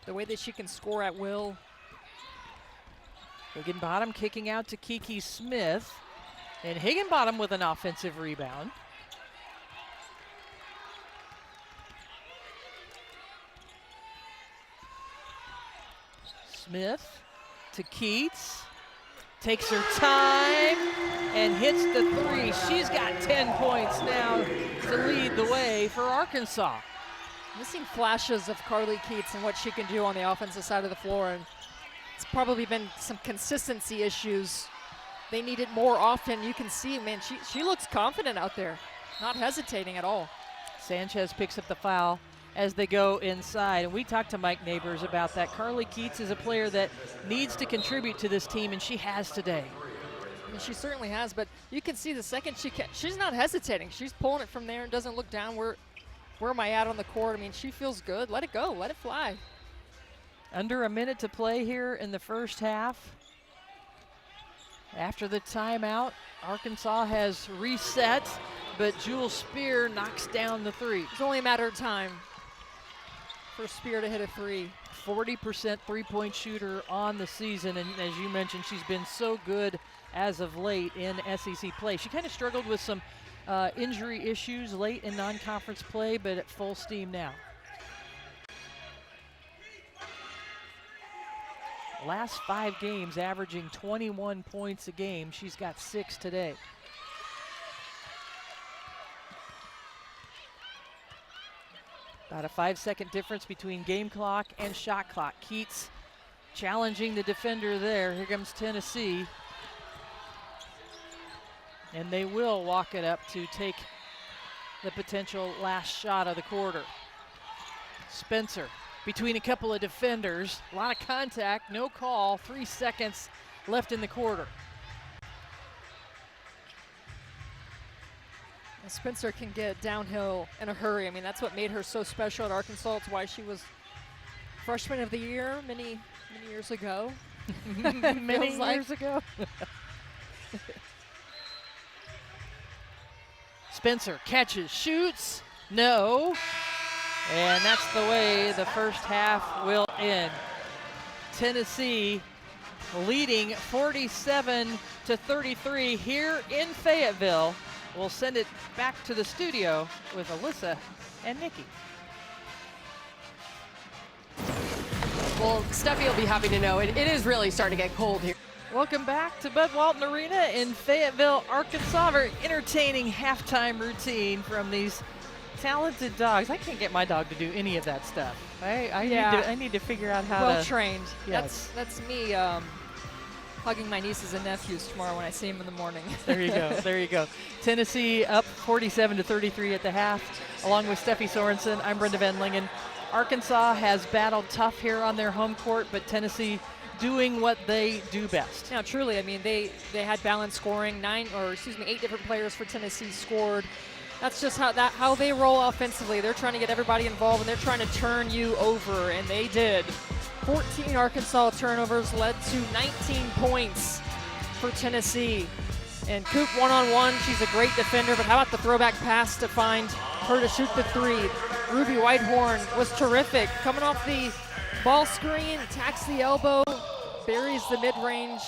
the way that she can score at will. Higginbottom kicking out to Kiki Smith. And Higginbottom with an offensive rebound. Smith to Keats, takes her time and hits the three. She's got 10 points now to lead the way for Arkansas. We've seen flashes of Carly Keats and what she can do on the offensive side of the floor, and it's probably been some consistency issues. They need it more often. You can see, man, she looks confident out there, not hesitating at all. Sanchez picks up the foul as they go inside. And we talked to Mike Neighbors about that. Carly Keats is a player that needs to contribute to this team, and she has today. I mean, she certainly has, but you can see the second she's not hesitating. She's pulling it from there and doesn't look down. Where am I at on the court? I mean, she feels good. Let it go. Let it fly. Under a minute to play here in the first half. After the timeout, Arkansas has reset, but Jewel Spear knocks down the three. It's only a matter of time for Spear to hit a three. 40% three-point shooter on the season, and as you mentioned, she's been so good as of late in SEC play. She kind of struggled with some injury issues late in non-conference play, but at full steam now. Last 5 games averaging 21 points a game. She's got 6 today. About a 5-second difference between game clock and shot clock. Keats challenging the defender there. Here comes Tennessee. And they will walk it up to take the potential last shot of the quarter. Spencer between a couple of defenders. A lot of contact, no call. 3 seconds left in the quarter. Spencer can get downhill in a hurry. I mean, that's what made her so special at Arkansas. It's why she was freshman of the year many years ago. Many years ago. Spencer catches, shoots, no. And that's the way the first half will end. Tennessee leading 47-33 here in Fayetteville. We'll send it back to the studio with Alyssa and Nikki. Well, Steffi will be happy to know it is really starting to get cold here. Welcome back to Bud Walton Arena in Fayetteville, Arkansas. Very entertaining halftime routine from these talented dogs. I can't get my dog to do any of that stuff. I need to figure out how Well to. trained. Yes. That's me hugging my nieces and nephews tomorrow when I see them in the morning. There you go. There you go. Tennessee up 47-33 at the half. Along with Steffi Sorensen, I'm Brenda Van Lingen. Arkansas has battled tough here on their home court, but Tennessee doing what they do best. Now, truly, I mean, they had balanced scoring. 8 different players for Tennessee scored. That's just how they roll offensively. They're trying to get everybody involved, and they're trying to turn you over, and they did. 14 Arkansas turnovers led to 19 points for Tennessee. And Coop one-on-one, she's a great defender, but how about the throwback pass to find her to shoot the three? Ruby Whitehorn was terrific. Coming off the ball screen, attacks the elbow, buries the mid-range.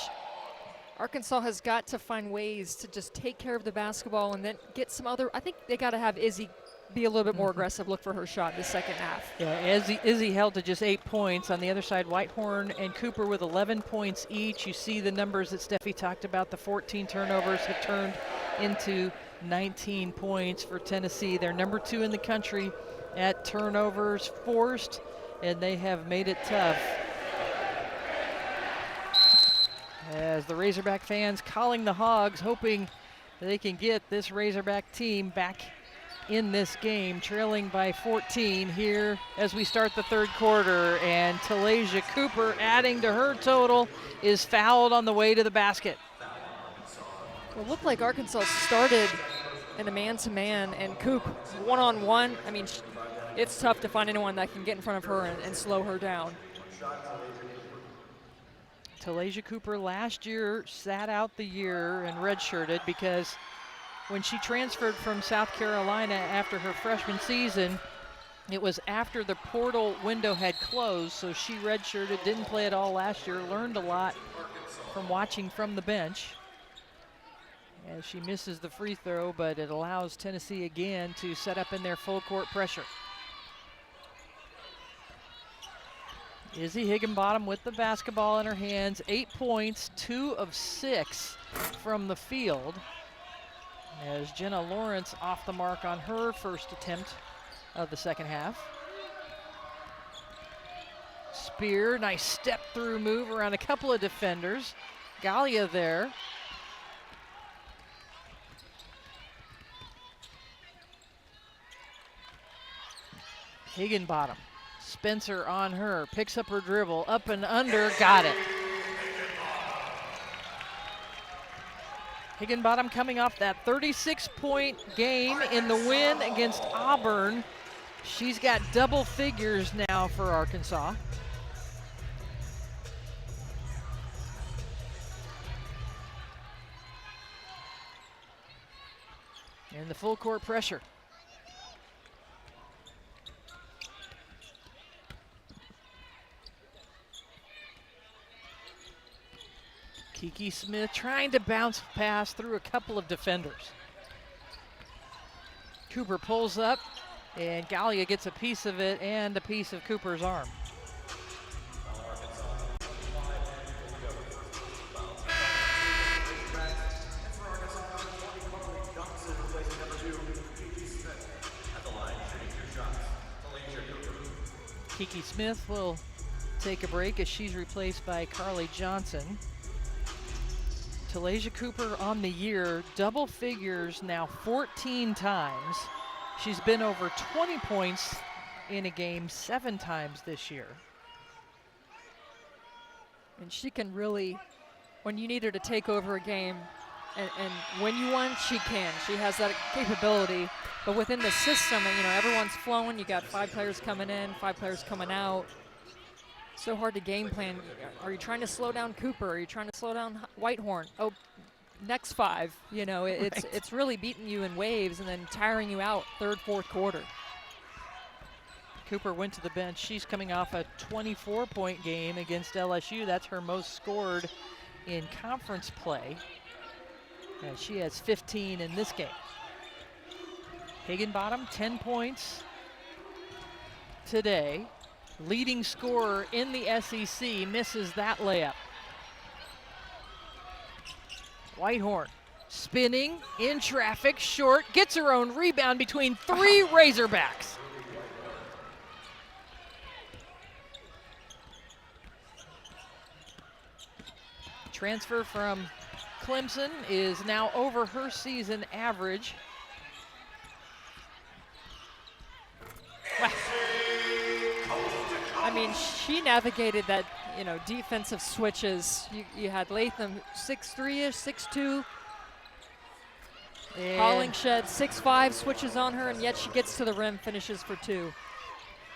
Arkansas has got to find ways to just take care of the basketball and then get some other. I think they got to have Izzy be a little bit more aggressive, look for her shot in the second half. Yeah, Izzy held to just 8 points. On the other side, Whitehorn and Cooper with 11 points each. You see the numbers that Steffi talked about. The 14 turnovers have turned into 19 points for Tennessee. They're number 2 in the country at turnovers forced, and they have made it tough. As the Razorback fans calling the Hogs, hoping they can get this Razorback team back in this game, trailing by 14 here as we start the third quarter. And Talasia Cooper, adding to her total, is fouled on the way to the basket. Well, it looked like Arkansas started in a man-to-man, and Coop one-on-one. I mean, it's tough to find anyone that can get in front of her and slow her down. Talasia Cooper last year sat out the year and redshirted because when she transferred from South Carolina after her freshman season, it was after the portal window had closed, so she redshirted, didn't play at all last year, learned a lot from watching from the bench. As she misses the free throw, but it allows Tennessee again to set up in their full court pressure. Izzy Higginbottom with the basketball in her hands, 8 points, 2 of 6 from the field. As Jenna Lawrence off the mark on her first attempt of the second half. Spear, nice step through move around a couple of defenders. Galia there. Higginbottom. Spencer on her, picks up her dribble, up and under, got it. Higginbottom coming off that 36-point game in the win against Auburn. She's got double figures now for Arkansas. And the full court pressure. Kiki Smith trying to bounce pass through a couple of defenders. Cooper pulls up, and Galia gets a piece of it and a piece of Cooper's arm. Kiki Smith will take a break as she's replaced by Carly Johnson. Talasia Cooper on the year, double figures now 14 times. She's been over 20 points in a game 7 times this year. And she can really, when you need her to take over a game and win you one, she can. She has that capability. But within the system, you know, everyone's flowing. You got 5 players coming in, 5 players coming out. So hard to game plan. Are you trying to slow down Cooper? Are you trying to slow down Whitehorn? Oh, next 5. You know, it's really beating you in waves and then tiring you out third, fourth quarter. Cooper went to the bench. She's coming off a 24-point game against LSU. That's her most scored in conference play. And she has 15 in this game. Higginbottom, 10 points today. Leading scorer in the SEC, misses that layup. Whitehorn spinning in traffic, short, gets her own rebound between 3 Razorbacks. Transfer from Clemson is now over her season average. Wow. I mean, she navigated that, you know, defensive switches. You had Latham 6'3"-ish, 6'2". Hollingshed 6'5", switches on her, and yet she gets to the rim, finishes for 2.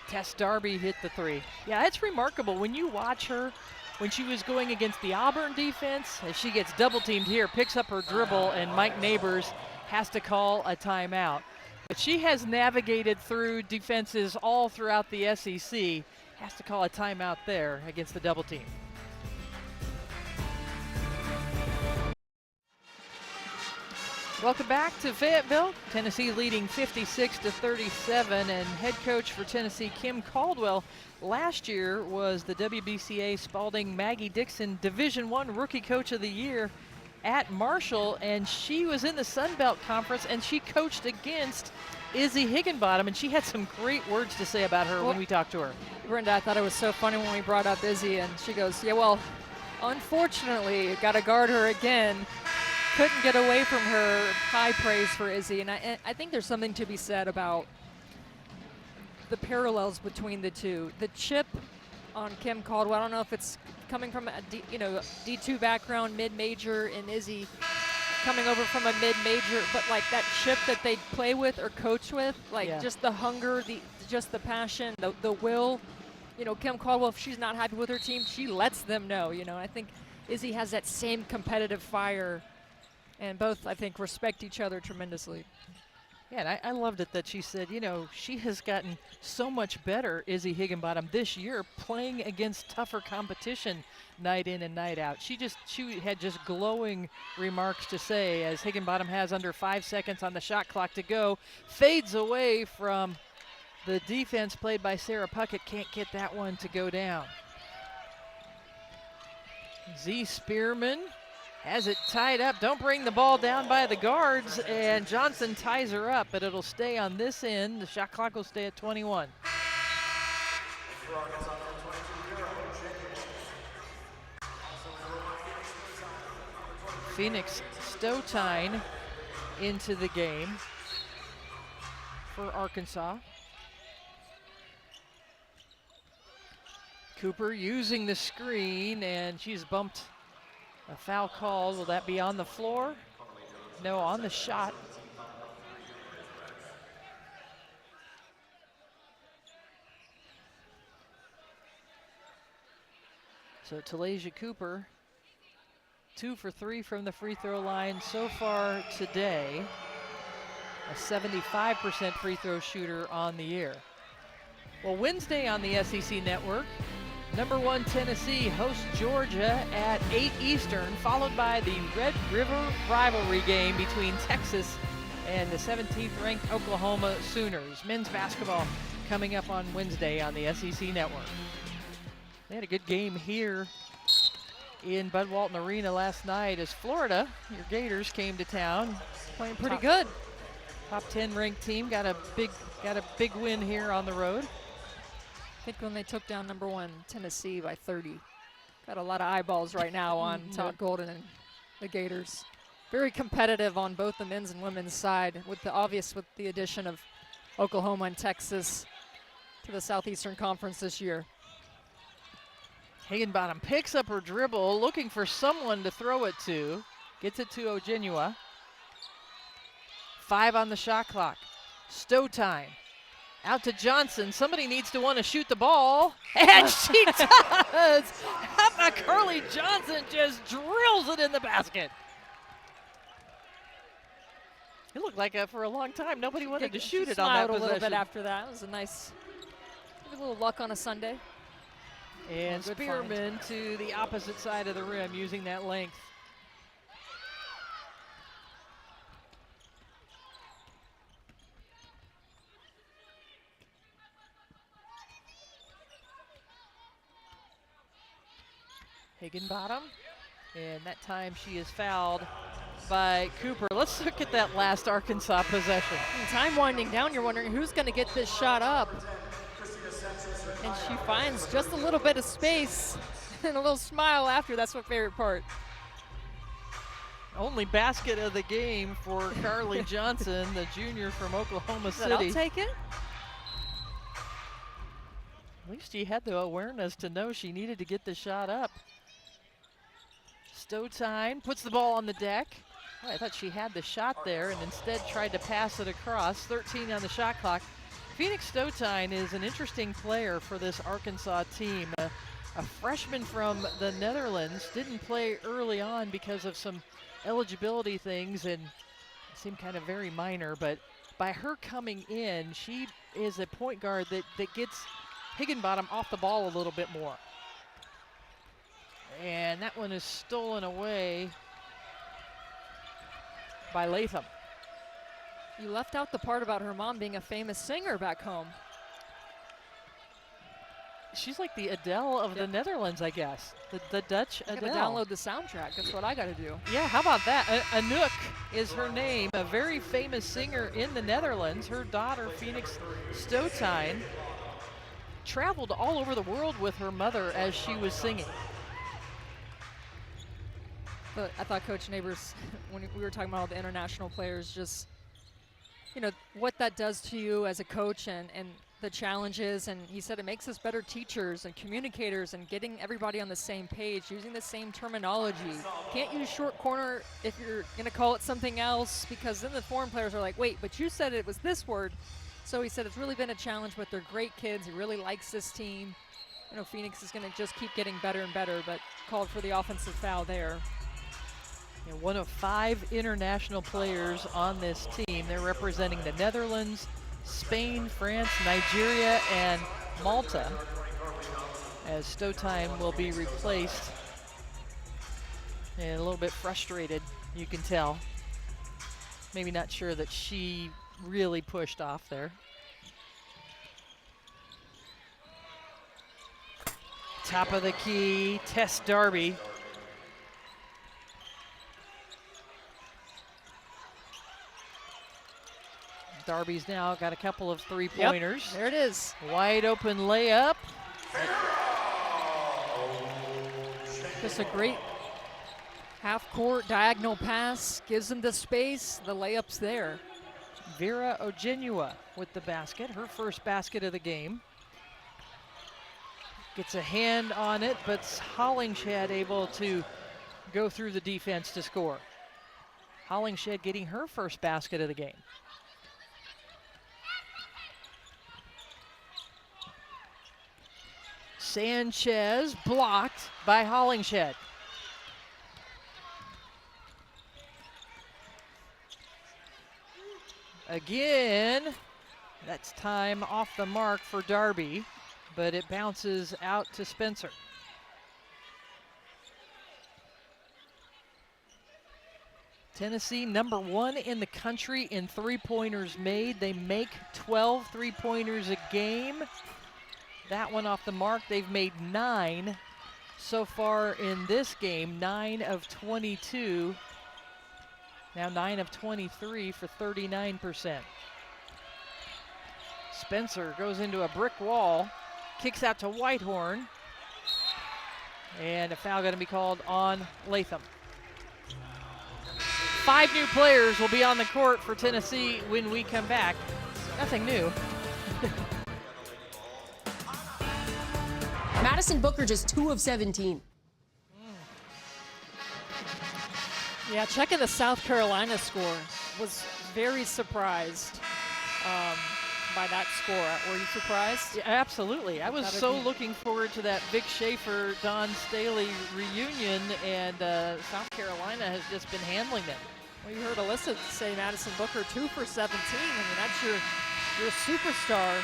Tess Darby hit the 3. Yeah, it's remarkable when you watch her. When she was going against the Auburn defense, as she gets double teamed here, picks up her dribble, and Mike Neighbors has to call a timeout. But she has navigated through defenses all throughout the SEC, has to call a timeout there against the double team. Welcome back to Fayetteville. Tennessee leading 56-37, and head coach for Tennessee, Kim Caldwell, last year was the WBCA Spalding Maggie Dixon Division I Rookie Coach of the Year at Marshall, and she was in the Sun Belt Conference, and she coached against Izzy Higginbottom, and she had some great words to say about her when we talked to her. Brenda, I thought it was so funny when we brought up Izzy, and she goes, yeah, well, unfortunately, got to guard her again. Couldn't get away from her. High praise for Izzy, and I think there's something to be said about the parallels between the two. The chip on Kim Caldwell, I don't know if it's coming from a D2 background, mid-major, and Izzy coming over from a mid-major, but like that chip that they play with or coach with, like just the hunger, just the passion, the will. You know, Kim Caldwell, if she's not happy with her team, she lets them know. You know, I think Izzy has that same competitive fire. And both, I think, respect each other tremendously. Yeah, and I loved it that she said, you know, she has gotten so much better, Izzy Higginbottom, this year playing against tougher competition night in and night out. She had just glowing remarks to say as Higginbottom has under 5 seconds on the shot clock to go, fades away from the defense played by Sarah Puckett, can't get that one to go down. Z Spearman has it tied up. Don't bring the ball down by the guards, and Johnson ties her up, but it'll stay on this end. The shot clock will stay at 21. Phoenix Stotine into the game for Arkansas. Cooper using the screen, and she's bumped. A foul called. Will that be on the floor? No, on the shot. So Talasia Cooper, 2 for 3 from the free throw line so far today. A 75% free throw shooter on the year. Well, Wednesday on the SEC Network, number 1 Tennessee hosts Georgia at 8 Eastern, followed by the Red River rivalry game between Texas and the 17th ranked Oklahoma Sooners. Men's basketball coming up on Wednesday on the SEC Network. They had a good game here in Bud Walton Arena last night as Florida, your Gators, came to town. Playing pretty good. Top 10 ranked team got a big win here on the road. I think when they took down number 1 Tennessee by 30. Got a lot of eyeballs right now on Todd Golden and the Gators. Very competitive on both the men's and women's side, with the addition of Oklahoma and Texas to the Southeastern Conference this year. Higginbottom picks up her dribble, looking for someone to throw it to. Gets it to Ojenua. 5 on the shot clock. Stotine. Out to Johnson. Somebody needs to want to shoot the ball. And she does! How about Carly Johnson just drills it in the basket? It looked like for a long time nobody wanted to She shoot it on that smiled a little bit possession. after that. It was a nice, a little luck on a Sunday. And Good Spearman to the opposite side of the rim using that length. Higginbottom, and that time she is fouled by Cooper. Let's look at that last Arkansas possession. And time winding down, you're wondering who's going to get this shot up. And she finds just a little bit of space and a little smile after. That's my favorite part. Only basket of the game for Carly Johnson, the junior from Oklahoma City. I'll take it. At least she had the awareness to know she needed to get the shot up. Stotine puts the ball on the deck. Oh, I thought she had the shot there and instead tried to pass it across. 13 on the shot clock. Phoenix Stotine is an interesting player for this Arkansas team. A freshman from the Netherlands, didn't play early on because of some eligibility things and seemed kind of very minor, but by her coming in, she is a point guard that gets Higginbottom off the ball a little bit more. And that one is stolen away by Latham. You left out the part about her mom being a famous singer back home. She's like the Adele of the Netherlands, I guess. The Dutch I Adele. gotta download the soundtrack. That's what I gotta do. Yeah, how about that? Anouk is her name, a very famous singer in the Netherlands. Her daughter, Phoenix Stotine, traveled all over the world with her mother as she was singing. But I thought Coach Neighbors, when we were talking about all the international players, just, you know, what that does to you as a coach and the challenges. And he said it makes us better teachers and communicators and getting everybody on the same page, using the same terminology. Can't use short corner if you're going to call it something else, because then the foreign players are like, wait, but you said it was this word. So he said it's really been a challenge, but they're great kids. He really likes this team. You know, Phoenix is going to just keep getting better and better, but called for the offensive foul there. And one of 5 international players on this team. They're representing the Netherlands, Spain, France, Nigeria, and Malta, as Stotine will be replaced. And a little bit frustrated, you can tell. Maybe not sure that she really pushed off there. Top of the key, Tess Darby. Darby's now got a couple of three-pointers. Yep, there it is. Wide open layup. Just a great half-court diagonal pass. Gives them the space. The layup's there. Vera Ogenua with the basket, her first basket of the game. Gets a hand on it, but Hollingshed able to go through the defense to score. Hollingshed getting her first basket of the game. Sanchez blocked by Hollingshed. Again, that's time off the mark for Darby, but it bounces out to Spencer. Tennessee, number 1 in the country in three-pointers made. They make 12 three-pointers a game. That one off the mark. They've made 9 so far in this game, 9 of 22. Now 9 of 23 for 39%. Spencer goes into a brick wall, kicks out to Whitehorn, and a foul going to be called on Latham. 5 new players will be on the court for Tennessee when we come back. Nothing new. Madison Booker just 2 of 17. Yeah, checking the South Carolina score, was very surprised by that score. Were you surprised? Yeah, absolutely. I was so looking forward to that Vic Schaefer, Don Staley reunion, and South Carolina has just been handling them. Well, you heard Alyssa say Madison Booker 2 for 17. I mean, that's your superstar.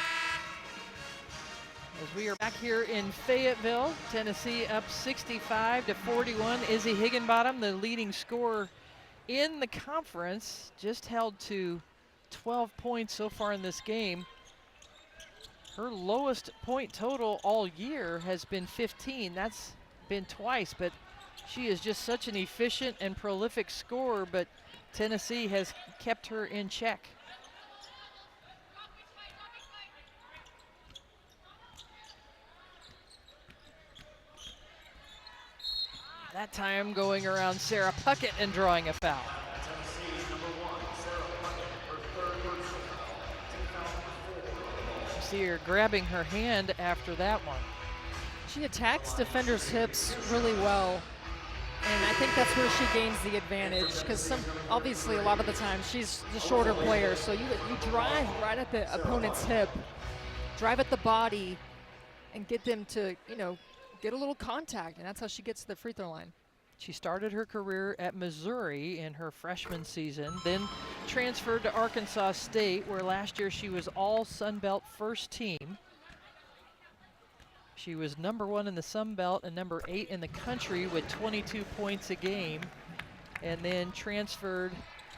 As we are back here in Fayetteville, Tennessee up 65-41. Izzy Higginbottom, the leading scorer in the conference, just held to 12 points so far in this game. Her lowest point total all year has been 15. That's been twice, but she is just such an efficient and prolific scorer, but Tennessee has kept her in check. That time going around Sarah Puckett and drawing a foul. You see her grabbing her hand after that one. She attacks defenders' hips really well, and I think that's where she gains the advantage, because obviously a lot of the time she's the shorter player, so you drive right at the opponent's hip, drive at the body, and get them to, get a little contact, and that's how she gets to the free throw line. She started her career at Missouri in her freshman season, then transferred to Arkansas State, where last year she was all Sun Belt first team. She was #1 in the Sun Belt and #8 in the country with 22 points a game, and then transferred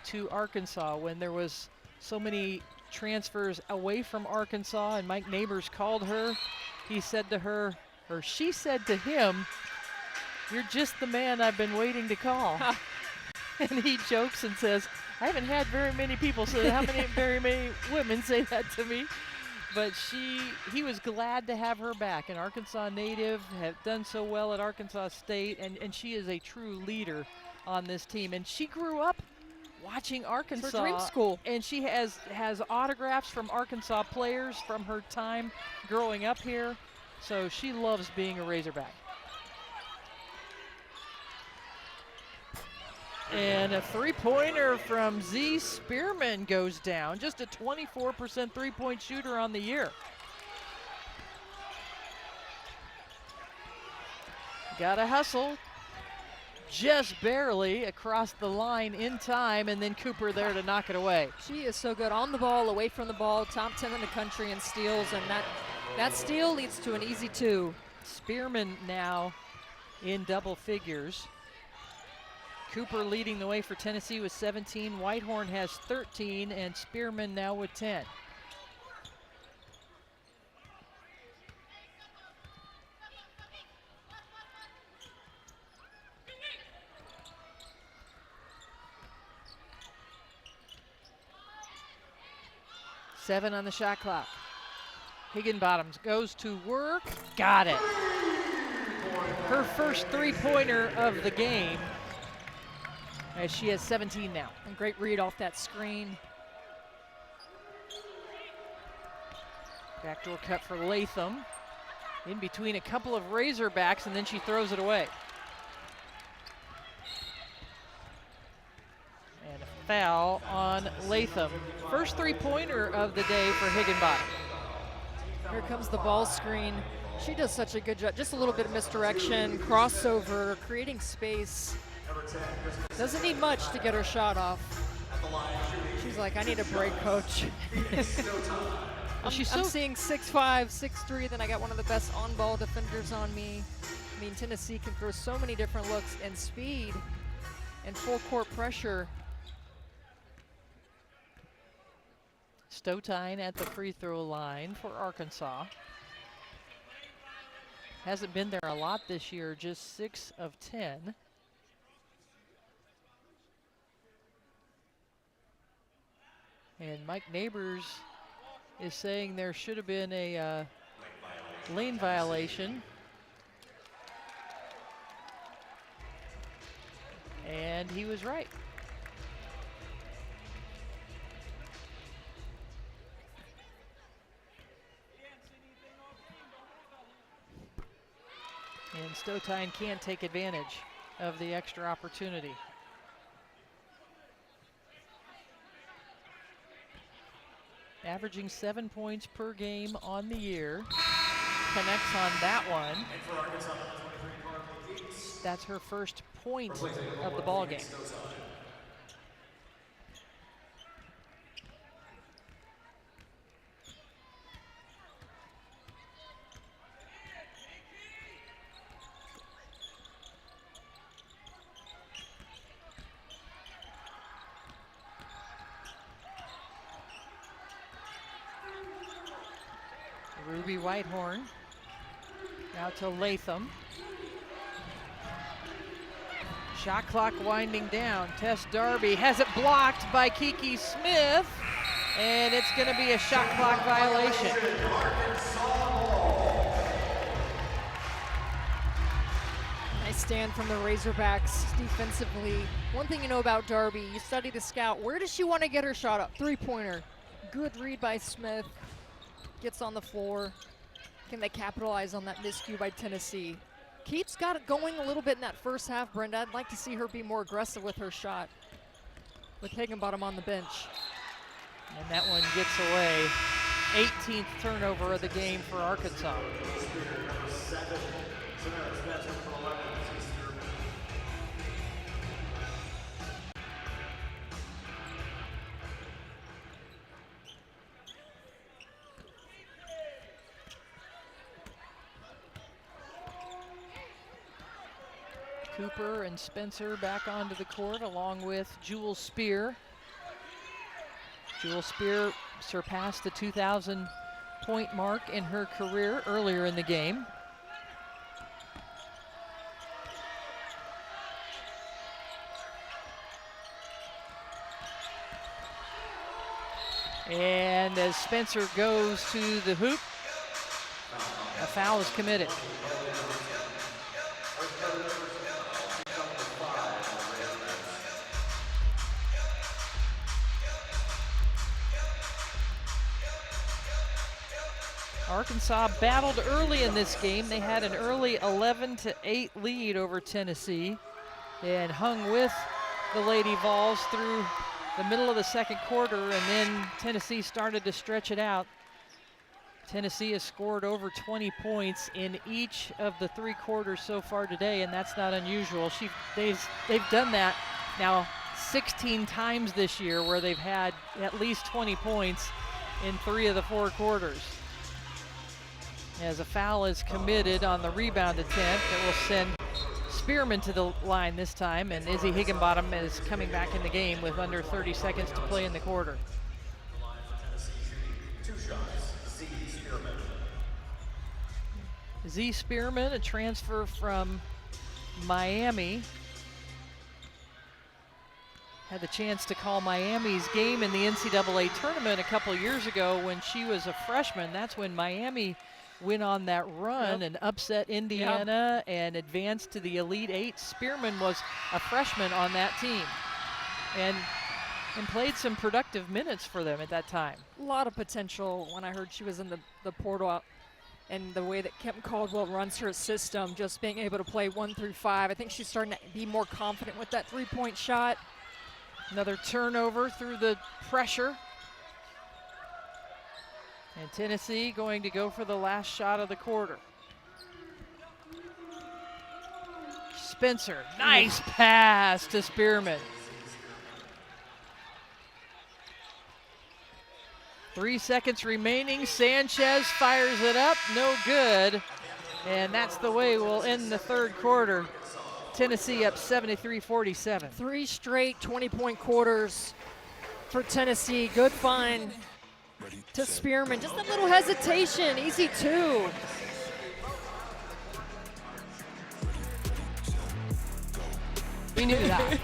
to Arkansas when there was so many transfers away from Arkansas, and Mike Neighbors called her. He said to her, or she said to him, "You're just the man I've been waiting to call." And he jokes and says, "I haven't had very many people say very many women say that to me." But he was glad to have her back. An Arkansas native, had done so well at Arkansas State, and she is a true leader on this team. And she grew up watching Arkansas. It's her dream school. And she has autographs from Arkansas players from her time growing up here. So she loves being a Razorback. And a three-pointer from Z Spearman goes down. Just a 24% three-point shooter on the year. Gotta hustle. Just barely across the line in time, and then Cooper there to knock it away. She is so good on the ball, away from the ball, top 10 in the country in steals, and that steal leads to an easy 2. Spearman now in double figures. Cooper leading the way for Tennessee with 17. Whitehorn has 13, and Spearman now with 10. Seven on the shot clock. Higginbottoms goes to work, got it. Her first three-pointer of the game, as she has 17 now. And great read off that screen. Backdoor cut for Latham. In between a couple of Razorbacks, and then she throws it away. And a foul on Latham. First three-pointer of the day for Higginbottom. Here comes the ball screen. She does such a good job. Just a little bit of misdirection, crossover, creating space. Doesn't need much to get her shot off. She's like, I need a break, coach. I'm seeing 6'5", 6'3", then I got one of the best on-ball defenders on me. I mean, Tennessee can throw so many different looks, and speed and full court pressure. Stotine at the free throw line for Arkansas. Hasn't been there a lot this year, just 6 of 10. And Mike Neighbors is saying there should have been a lane violation. And he was right. And Stotine can't take advantage of the extra opportunity. Averaging 7 points per game on the year. Connects on that one. That's her first point of the ball game. Ruby Whitehorn. Out to Latham. Shot clock winding down. Tess Darby has it blocked by Kiki Smith, and it's going to be a shot clock violation. Nice stand from the Razorbacks defensively. One thing you know about Darby, you study the scout. Where does she want to get her shot up? Three-pointer. Good read by Smith. Gets on the floor. Can they capitalize on that miscue by Tennessee? Keats got it going a little bit in that first half, Brenda. I'd like to see her be more aggressive with her shot, with Higginbottom on the bench. And that one gets away. 18th turnover of the game for Arkansas. Cooper and Spencer back onto the court along with Jewel Spear. Jewel Spear surpassed the 2,000 point mark in her career earlier in the game. And as Spencer goes to the hoop, a foul is committed. Arkansas battled early in this game. They had an early 11-8 lead over Tennessee and hung with the Lady Vols through the middle of the second quarter, and then Tennessee started to stretch it out. Tennessee has scored over 20 points in each of the 3 quarters so far today, and that's not unusual. They've done that now 16 times this year, where they've had at least 20 points in 3 of the 4 quarters. As a foul is committed on the rebound attempt, that will send Spearman to the line this time, and Izzy Higginbottom is coming back in the game with under 30 seconds to play in the quarter. Z Spearman, a transfer from Miami. Had the chance to call Miami's game in the NCAA tournament a couple years ago when she was a freshman. That's when Miami went on that run and upset Indiana and advanced to the Elite Eight. Spearman was a freshman on that team and played some productive minutes for them at that time. A lot of potential when I heard she was in the portal, and the way that Kemp Caldwell runs her system, just being able to play 1 through 5. I think she's starting to be more confident with that 3-point shot. Another turnover through the pressure. And Tennessee going to go for the last shot of the quarter. Spencer, nice pass to Spearman. 3 seconds remaining. Sanchez fires it up, no good. And that's the way we'll end the third quarter. Tennessee up 73-47. 3 straight 20-point quarters for Tennessee. Good find to Spearman. Just a little hesitation. Easy 2. We knew that.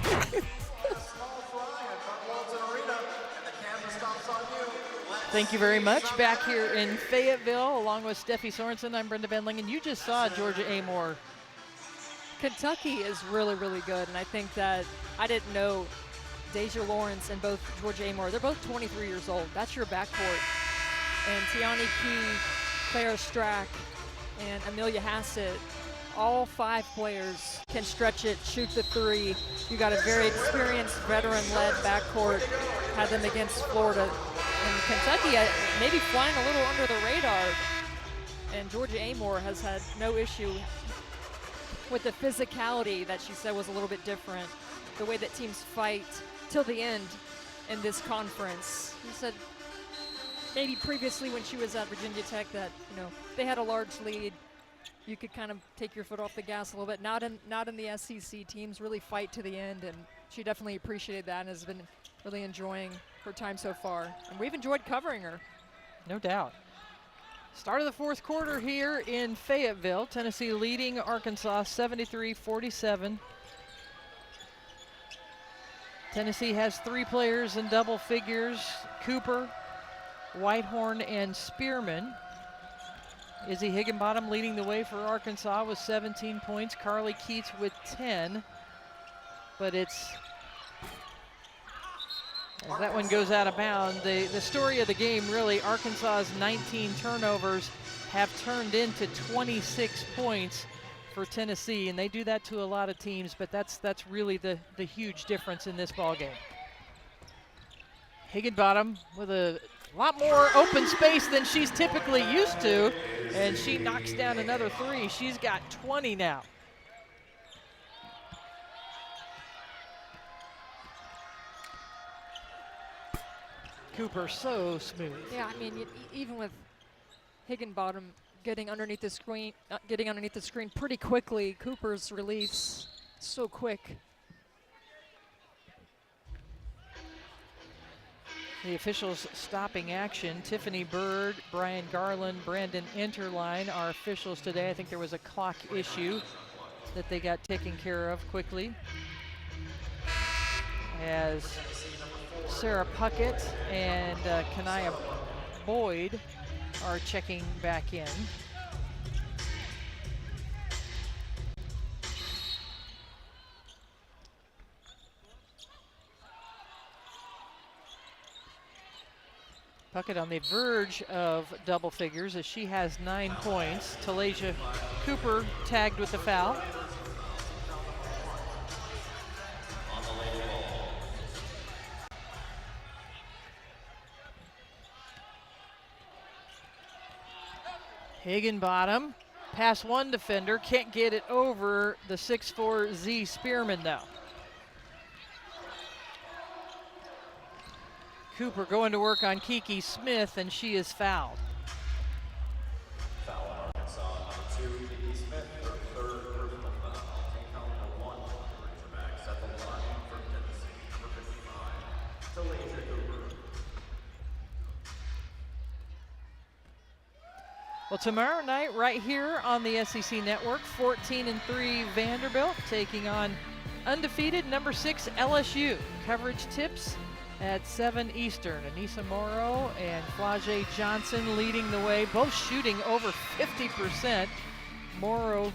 Thank you very much. Back here in Fayetteville, along with Steffi Sorensen, I'm Brenda Benling, and you just saw Georgia Amore. Kentucky is really, really good, and I think that I didn't know Deja Lawrence and both Georgia Amore, they're both 23 years old. That's your backcourt. And Tiani Key, Clara Strack, and Amelia Hassett, all 5 players can stretch it, shoot the 3. You got a very experienced, veteran-led backcourt. Had them against Florida. And Kentucky maybe flying a little under the radar. And Georgia Amore has had no issue with the physicality that she said was a little bit different. The way that teams fight till the end in this conference. She said maybe previously when she was at Virginia Tech that, they had a large lead. You could kind of take your foot off the gas a little bit. Not in the SEC. Teams really fight to the end, and she definitely appreciated that and has been really enjoying her time so far. And we've enjoyed covering her. No doubt. Start of the fourth quarter here in Fayetteville. Tennessee leading Arkansas 73-47. Tennessee has 3 players in double figures: Cooper, Whitehorn, and Spearman. Izzy Higginbottom leading the way for Arkansas with 17 points. Carly Keats with 10. But it's, as that one goes out of bounds, the story of the game really, Arkansas's 19 turnovers have turned into 26 points for Tennessee, and they do that to a lot of teams, but that's really the huge difference in this ball game. Higginbottom with a lot more open space than she's typically used to, and she knocks down another 3. She's got 20 now. Cooper so smooth. Yeah, I mean, even with Higginbottom getting underneath the screen, pretty quickly, Cooper's release so quick. The officials stopping action. Tiffany Bird, Brian Garland, Brandon Interline are officials today. I think there was a clock issue that they got taken care of quickly, as Sarah Puckett and Kanaya Boyd are checking back in. Puckett on the verge of double figures as she has 9 points. Talasia Cooper tagged with the foul. Higginbottom, pass one defender, can't get it over the 6'4" Z Spearman though. Cooper going to work on Kiki Smith, and she is fouled. Foul on Arkansas, number 2, Kiki Smith, her 3rd personal foul. Team foul number 1 for Razorbacks at the line for Tennessee, number 55, Talasia Cooper. Well, tomorrow night, right here on the SEC Network, 14-3 Vanderbilt taking on undefeated number 6 LSU. Coverage tips at 7 Eastern. Anissa Morrow and Flau'jae Johnson leading the way, both shooting over 50%. Morrow,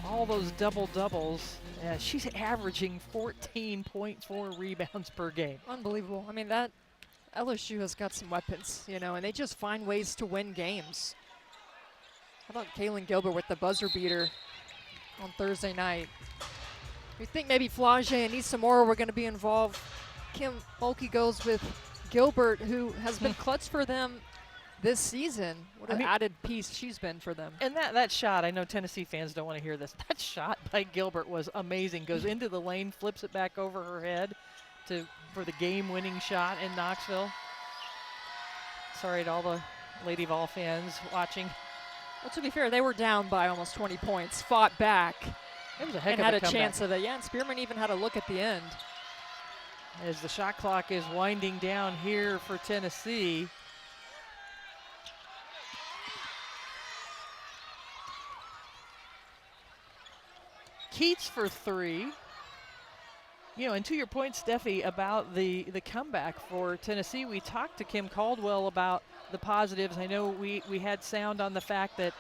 all those double-doubles. She's averaging 14.4 rebounds per game. Unbelievable. I mean, that LSU has got some weapons, you know, and they just find ways to win games. How about Kaylin Gilbert with the buzzer beater on Thursday night? You think maybe Flau'jae and Anissa Morrow were going to be involved. Kim Mulkey goes with Gilbert, who has been clutch for them this season. What an added piece she's been for them. And that shot, I know Tennessee fans don't want to hear this. That shot by Gilbert was amazing. Goes into the lane, flips it back over her head for the game-winning shot in Knoxville. Sorry to all the Lady Vol fans watching. Well, to be fair, they were down by almost 20 points, fought back, It was a heck and of had a a comeback. chance of it. Yeah, and Spearman even had a look at the end. As the shot clock is winding down here for Tennessee. Keats for 3. You know, and to your point, Steffi, about the comeback for Tennessee, we talked to Kim Caldwell about the positives. I know we had sound on the fact that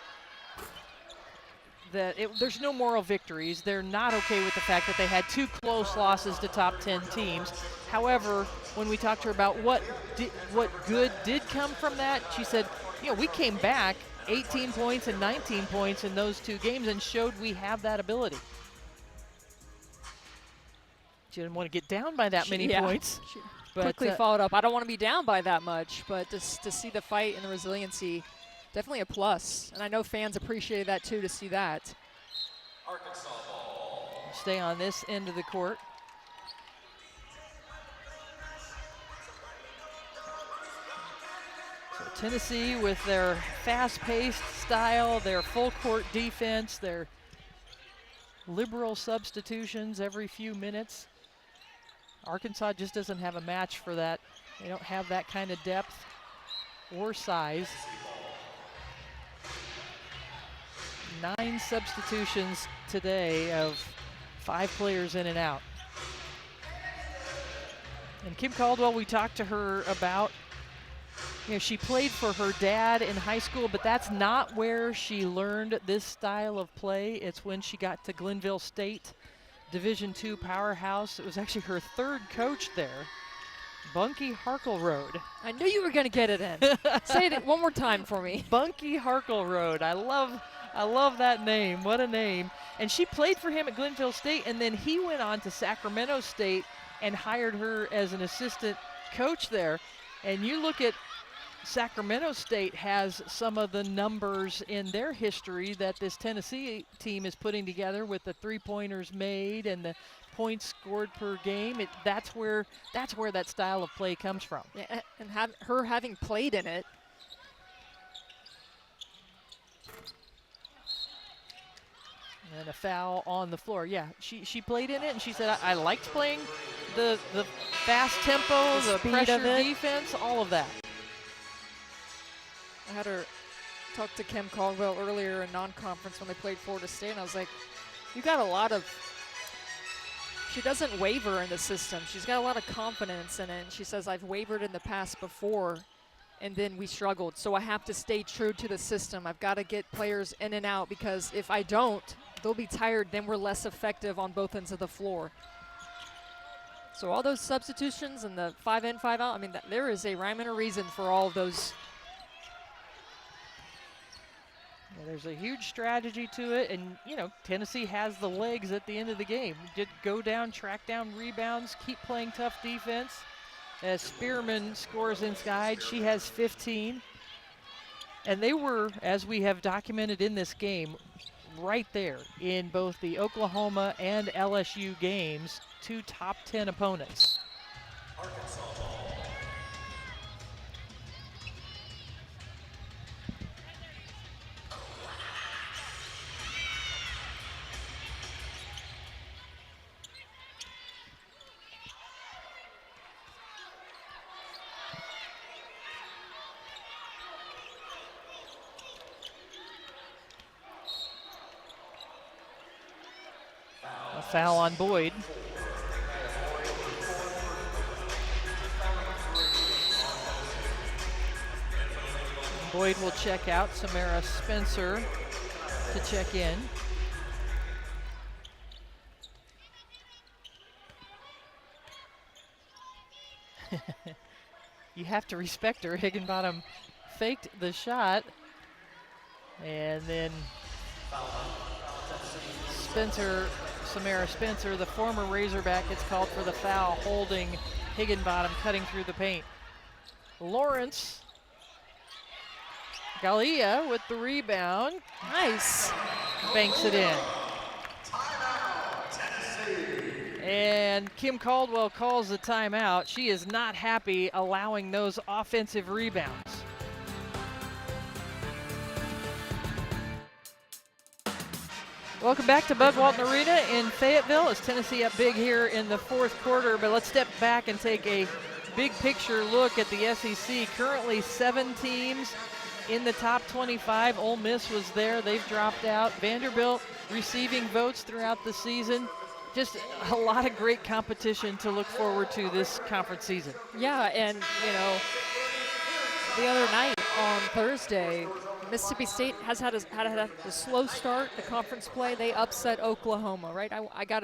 there's no moral victories. They're not okay with the fact that they had 2 close losses to top 10 teams. However, when we talked to her about what good did come from that, she said, you know, we came back 18 points and 19 points in those 2 games and showed we have that ability. She didn't want to get down by that many points. She but quickly followed up. I don't want to be down by that much, but just to see the fight and the resiliency, definitely a plus. And I know fans appreciated that too, to see that. Arkansas ball. Stay on this end of the court. So Tennessee with their fast-paced style, their full-court defense, their liberal substitutions every few minutes. Arkansas just doesn't have a match for that. They don't have that kind of depth or size. 9 substitutions today of 5 players in and out. And Kim Caldwell, we talked to her about, she played for her dad in high school, but that's not where she learned this style of play. It's when she got to Glenville State, Division II powerhouse. It was actually her 3rd coach there, Bunky Harkleroad. I knew you were going to get it in. Say it one more time for me. Bunky Harkleroad. I love that name. What a name. And she played for him at Glenville State, and then he went on to Sacramento State and hired her as an assistant coach there. And you look at Sacramento State has some of the numbers in their history that this Tennessee team is putting together with the 3-pointers made and the points scored per game. That's where that style of play comes from. Yeah, and her having played in it. And a foul on the floor. Yeah, she played in it, and she said, I liked playing the fast tempo, the pressure defense, all of that. I had her talk to Kim Caldwell earlier in non-conference when they played Florida State, and I was like, you got a lot of, she doesn't waver in the system. She's got a lot of confidence in it. And she says, I've wavered in the past before, and then we struggled. So I have to stay true to the system. I've got to get players in and out, because if I don't, they'll be tired, then we're less effective on both ends of the floor. So all those substitutions and the 5 in, 5 out, I mean, there is a rhyme and a reason for all of those. Yeah, there's a huge strategy to it, and Tennessee has the legs at the end of the game. Just go down, track down rebounds, keep playing tough defense. As Spearman scores inside, she has 15. And they were, as we have documented in this game, right there in both the Oklahoma and LSU games, 2 top 10 opponents. Arkansas ball. A foul on Boyd. Boyd will check out. Samara Spencer to check in. You have to respect her. Higginbottom faked the shot. And then Samara Spencer, the former Razorback, gets called for the foul, holding Higginbottom, cutting through the paint. Lawrence Gallia with the rebound. Nice. Banks it in. And Kim Caldwell calls the timeout. She is not happy allowing those offensive rebounds. Welcome back to Bud Walton Arena in Fayetteville as Tennessee up big here in the 4th quarter. But let's step back and take a big picture look at the SEC. Currently 7 teams in the top 25. Ole Miss was there. They've dropped out. Vanderbilt receiving votes throughout the season. Just a lot of great competition to look forward to this conference season. Yeah, and, the other night on Thursday, Mississippi State has had a slow start, the conference play. They upset Oklahoma, right? I got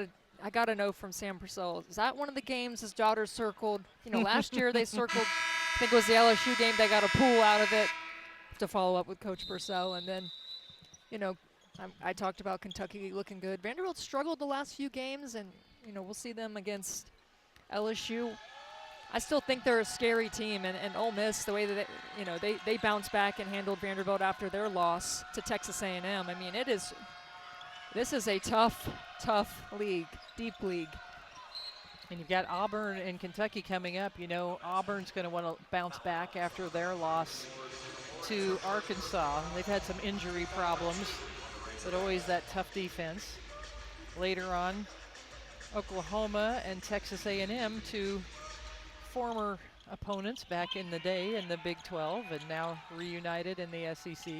to know from Sam Purcell, is that one of the games his daughter circled? Last year they circled, I think it was the LSU game, they got a pool out of it. To follow up with Coach Purcell. And then, I talked about Kentucky looking good. Vanderbilt struggled the last few games, and, we'll see them against LSU. I still think they're a scary team, and Ole Miss, the way that they bounced back and handled Vanderbilt after their loss to Texas A&M. I mean, this is a tough league, deep league. And you've got Auburn and Kentucky coming up. Auburn's going to want to bounce back after their loss to Arkansas. They've had some injury problems, but always that tough defense. Later on, Oklahoma and Texas A&M, 2 former opponents back in the day in the Big 12 and now reunited in the SEC.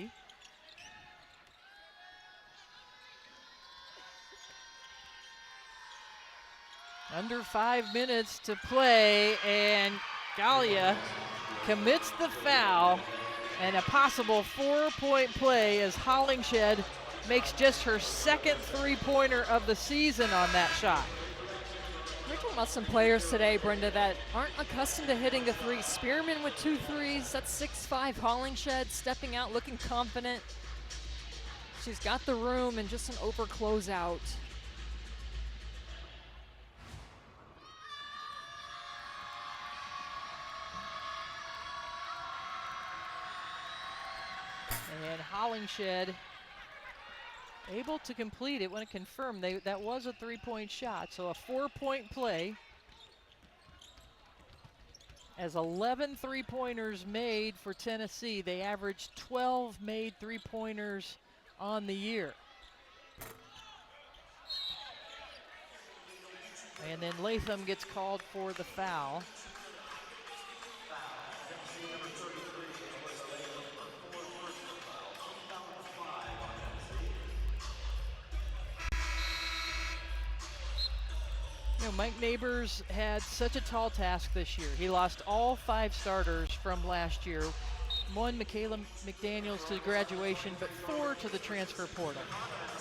Under 5 minutes to play, and Galia commits the foul, and a possible 4-point play as Hollingshed makes just her second three-pointer of the season on that shot. We're talking about some players today, Brenda, that aren't accustomed to hitting the three. Spearman with 2 threes. That's 6'5". Hollingshed stepping out, looking confident. She's got the room and just an over closeout. And Hollingshed able to complete it when it confirmed that was a 3-point shot. So a 4-point play as 11 three-pointers made for Tennessee. They averaged 12 made three-pointers on the year. And then Latham gets called for the foul. Mike Neighbors had such a tall task this year. He lost all 5 starters from last year. 1, Michaela McDaniels to graduation, but 4 to the transfer portal.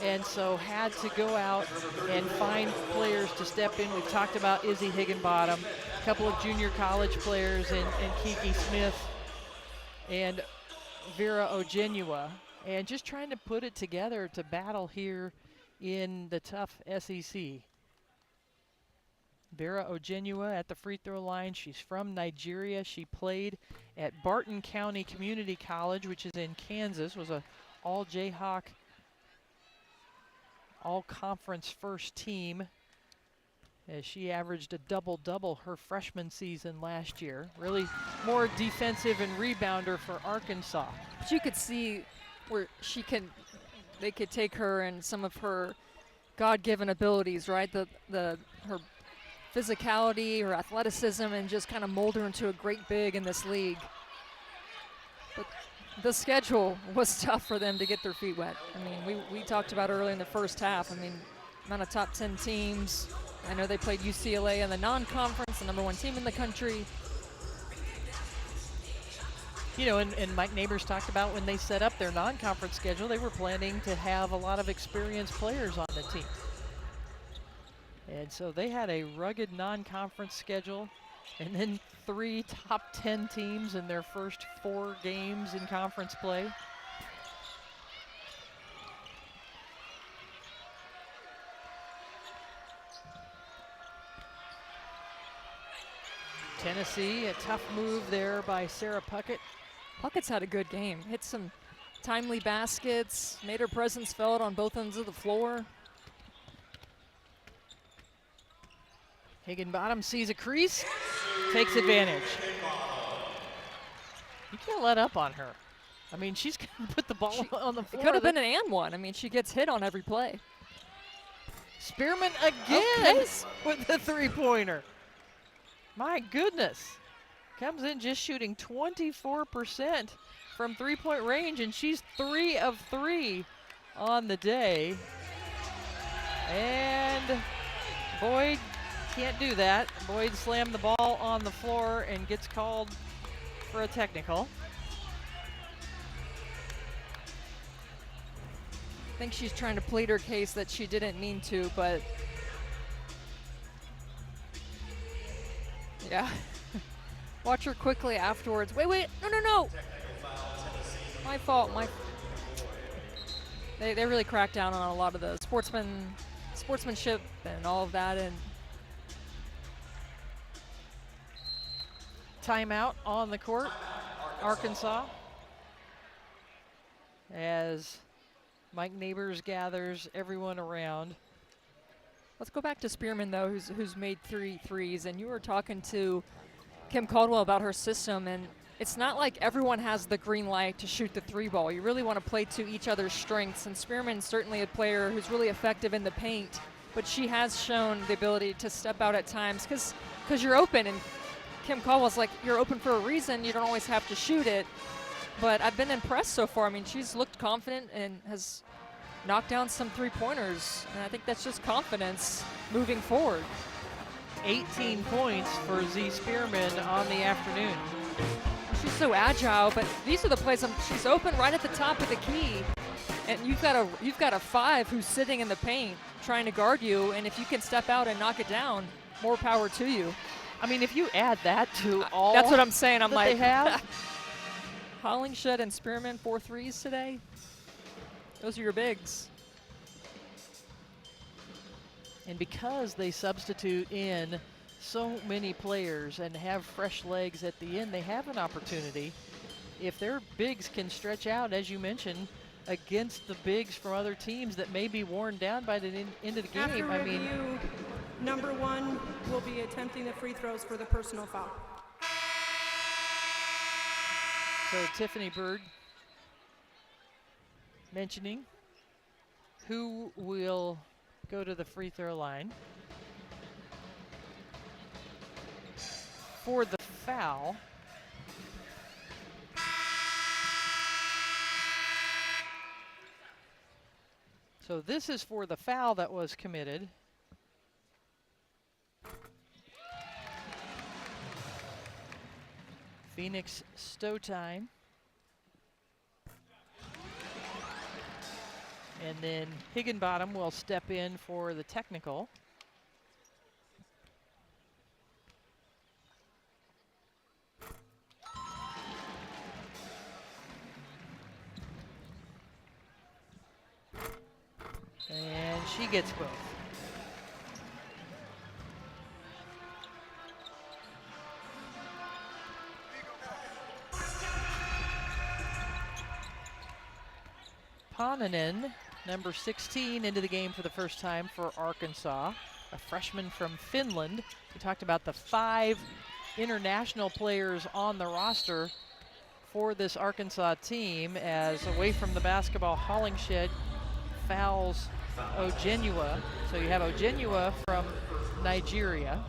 And so had to go out and find players to step in. We've talked about Izzy Higginbottom, a couple of junior college players in Kiki Smith and Vera Ogenua, and just trying to put it together to battle here in the tough SEC. Vera Ogenua at the free throw line. She's from Nigeria. She played at Barton County Community College, which is in Kansas, was a all-Jayhawk, all-conference first team, as she averaged a double-double her freshman season last year. Really more defensive and rebounder for Arkansas. But you could see where they could take her and some of her God-given abilities, right? Her physicality, her athleticism, and just kind of mold her into a great big in this league. But the schedule was tough for them to get their feet wet. I mean, we talked about earlier in the first half. I mean, amount of top 10 teams. I know they played UCLA in the non-conference, the #1 team in the country. You know, and Mike Neighbors talked about when they set up their non-conference schedule, they were planning to have a lot of experienced players on the team. And so they had a rugged non-conference schedule, and then 3 top 10 teams in their first 4 games in conference play. Tennessee, a tough move there by Sarah Puckett. Puckett's had a good game. Hit some timely baskets, made her presence felt on both ends of the floor. Higginbottom sees a crease, takes advantage. You can't let up on her. I mean, she's going to put the ball on the floor. It could have been an and one. I mean, she gets hit on every play. Spearman again with the three-pointer. My goodness. Comes in just shooting 24% from three-point range, and she's 3 of 3 on the day. And Boyd can't do that. Boyd slammed the ball on the floor and gets called for a technical. I think she's trying to plead her case that she didn't mean to, but yeah. Watch her quickly afterwards. Wait, no. My fault, They really cracked down on a lot of the sportsmanship and all of that. And timeout on the court, Arkansas, as Mike Neighbors gathers everyone around. Let's go back to Spearman, though, who's made 3 threes. And you were talking to Kim Caldwell about her system, and it's not like everyone has the green light to shoot the 3-ball. You really want to play to each other's strengths, and Spearman's certainly a player who's really effective in the paint, but she has shown the ability to step out at times because you're open, and Kim Caldwell's like, you're open for a reason. You don't always have to shoot it. But I've been impressed so far. I mean, she's looked confident and has knocked down some 3-pointers, and I think that's just confidence moving forward. 18 points for Z Spearman on the afternoon. She's so agile, but these are the plays. She's open right at the top of the key, and you've got a 5 who's sitting in the paint trying to guard you, and if you can step out and knock it down, more power to you. I mean, if you add that to all that's what I'm saying. I'm that like, they have. Hollingshed and Spearman 4 threes today. Those are your bigs. And because they substitute in so many players and have fresh legs at the end, they have an opportunity. If their bigs can stretch out, as you mentioned, against the bigs from other teams that may be worn down by the end of the game. After I review, mean, number 1 will be attempting the free throws for the personal foul. so Tiffany Bird mentioning who will go to the free throw line for the foul. So this is for the foul that was committed. Phoenix Stotine. And then Higginbottom will step in for the technical. And she gets both. Pananen, number 16, into the game for the first time for Arkansas, a freshman from Finland. We talked about the 5 international players on the roster for this Arkansas team, as away from the basketball, Hollingshed fouls Ojenua. So you have Ojenua from Nigeria.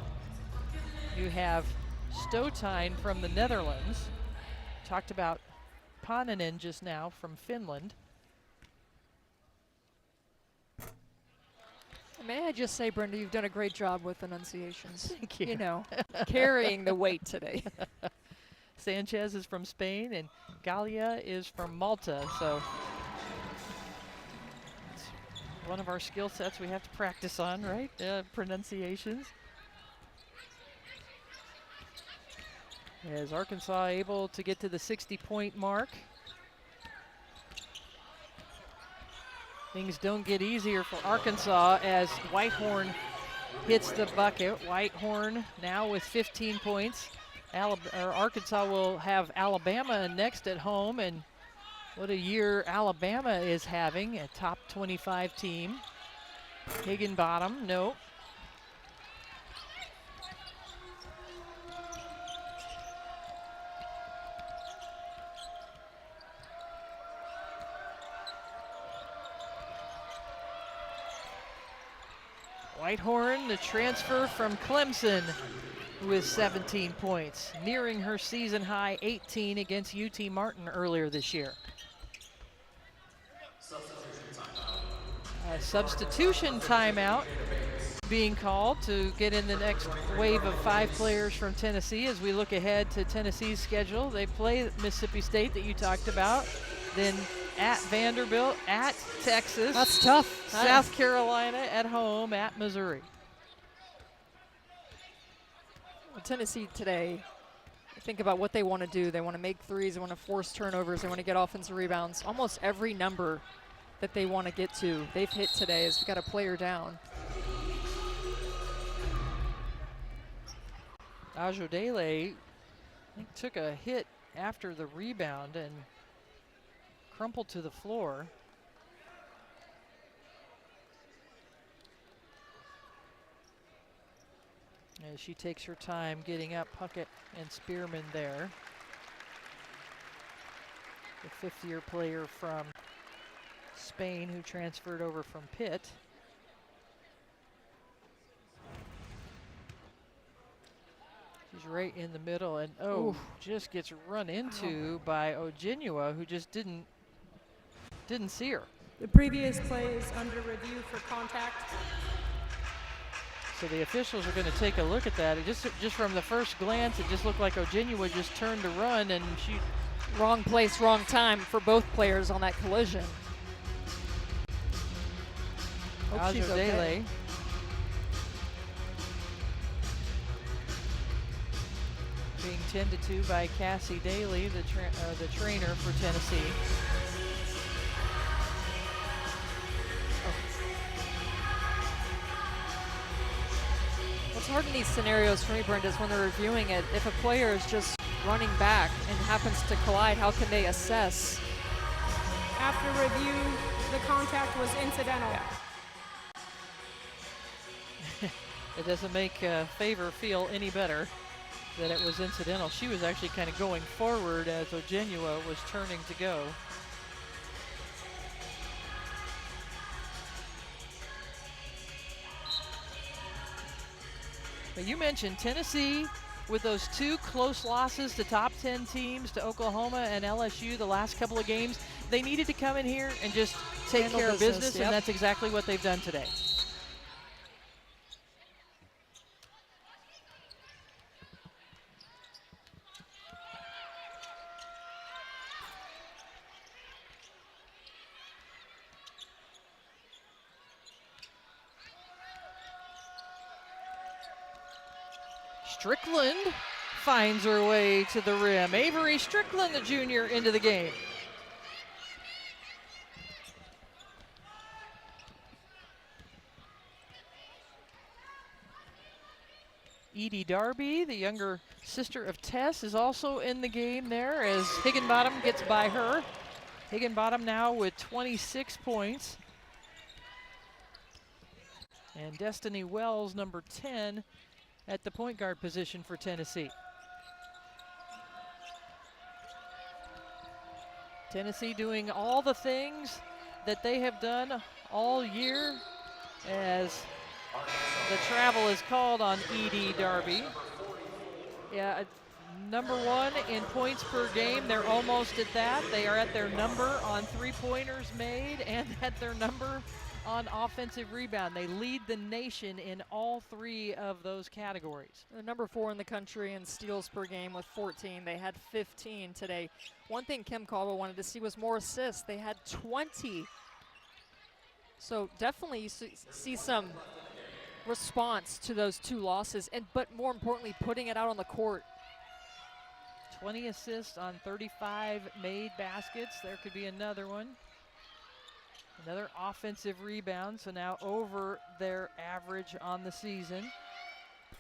You have Stotine from the Netherlands. Talked about Pananen just now from Finland. May I just say, Brenda, you've done a great job with enunciations. Thank you. You know, carrying the weight today. Sanchez is from Spain and Galia is from Malta. So it's one of our skill sets we have to practice on, right? Pronunciations. Is Arkansas able to get to the 60-point mark? Things don't get easier for Arkansas as Whitehorn hits the bucket. Whitehorn now with 15 points. Arkansas will have Alabama next at home, and what a year Alabama is having, a top 25 team. Higginbottom, no. Whitehorn, the transfer from Clemson, with 17 points, nearing her season high 18 against UT Martin earlier this year. A substitution timeout being called to get in the next wave of 5 players from Tennessee as we look ahead to Tennessee's schedule. They play Mississippi State that you talked about, then at Vanderbilt, at Texas. That's tough. South Carolina at home, at Missouri. Well, Tennessee today, think about what they want to do. They want to make threes, they want to force turnovers, they want to get offensive rebounds. Almost every number that they want to get to, they've hit today as we got a player down. Ajodele, I think, took a hit after the rebound and crumpled to the floor. As she takes her time getting up Puckett and Spearman there. The 5th-year player from Spain who transferred over from Pitt. She's right in the middle, and just gets run into by Ojenua, who just didn't see her. The previous play is under review for contact. So the officials are going to take a look at that. It just from the first glance, it just looked like Ojenua just turned to run, and she. Wrong place, wrong time for both players on that collision. Hope she's okay. Being tended to by Cassie Daly, the trainer for Tennessee. What's hard in these scenarios for me, Brenda, is when they're reviewing it, if a player is just running back and happens to collide, how can they assess? After review, the contact was incidental. It doesn't make Favor feel any better that it was incidental. She was actually kind of going forward as Ojenua was turning to go. But you mentioned Tennessee with those 2 close losses to top 10 teams, to Oklahoma and LSU the last couple of games. They needed to come in here and just take care of business, and that's exactly what they've done today. Strickland finds her way to the rim. Avery Strickland, the junior, into the game. Edie Darby, the younger sister of Tess, is also in the game there as Higginbottom gets by her. Higginbottom now with 26 points. And Destiny Wells, number 10, at the point guard position for Tennessee. Tennessee doing all the things that they have done all year as the travel is called on Edie Darby. Yeah, number 1 in points per game. They're almost at that. They are at their number on 3-pointers made and at their number on offensive rebound. They lead the nation in all 3 of those categories. They're number 4 in the country in steals per game with 14. They had 15 today. One thing Kim Caldwell wanted to see was more assists. They had 20. So definitely you see some response to those 2 losses, but more importantly, putting it out on the court. 20 assists on 35 made baskets. There could be another one. Another offensive rebound, so now over their average on the season.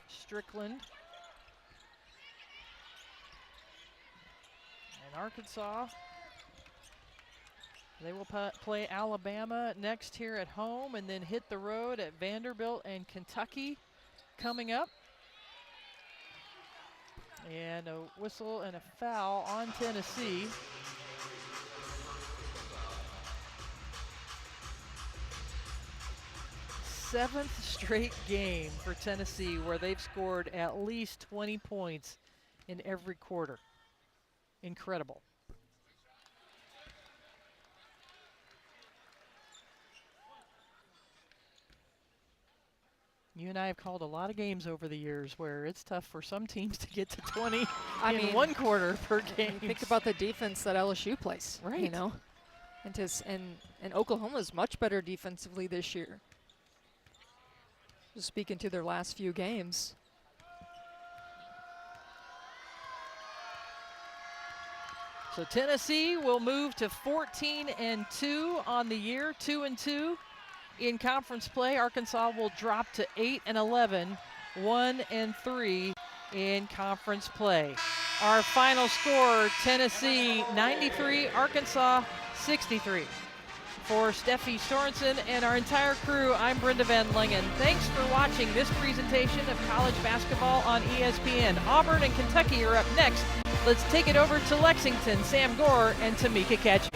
Strickland. And Arkansas, they will play Alabama next here at home and then hit the road at Vanderbilt and Kentucky coming up. And a whistle and a foul on Tennessee. Seventh straight game for Tennessee where they've scored at least 20 points in every quarter. Incredible. You and I have called a lot of games over the years where it's tough for some teams to get to 20 in one quarter per game. Think about the defense that LSU plays, right? You know, and Oklahoma's much better defensively this year. Just speaking to their last few games. So Tennessee will move to 14-2 on the year, 2-2 in conference play. Arkansas will drop to 8-11, 1-3 in conference play. Our final score, Tennessee 93, Arkansas 63. For Steffi Sorensen and our entire crew, I'm Brenda Van Lingen. Thanks for watching this presentation of college basketball on ESPN. Auburn and Kentucky are up next. Let's take it over to Lexington. Sam Gore and Tamika Ketchum.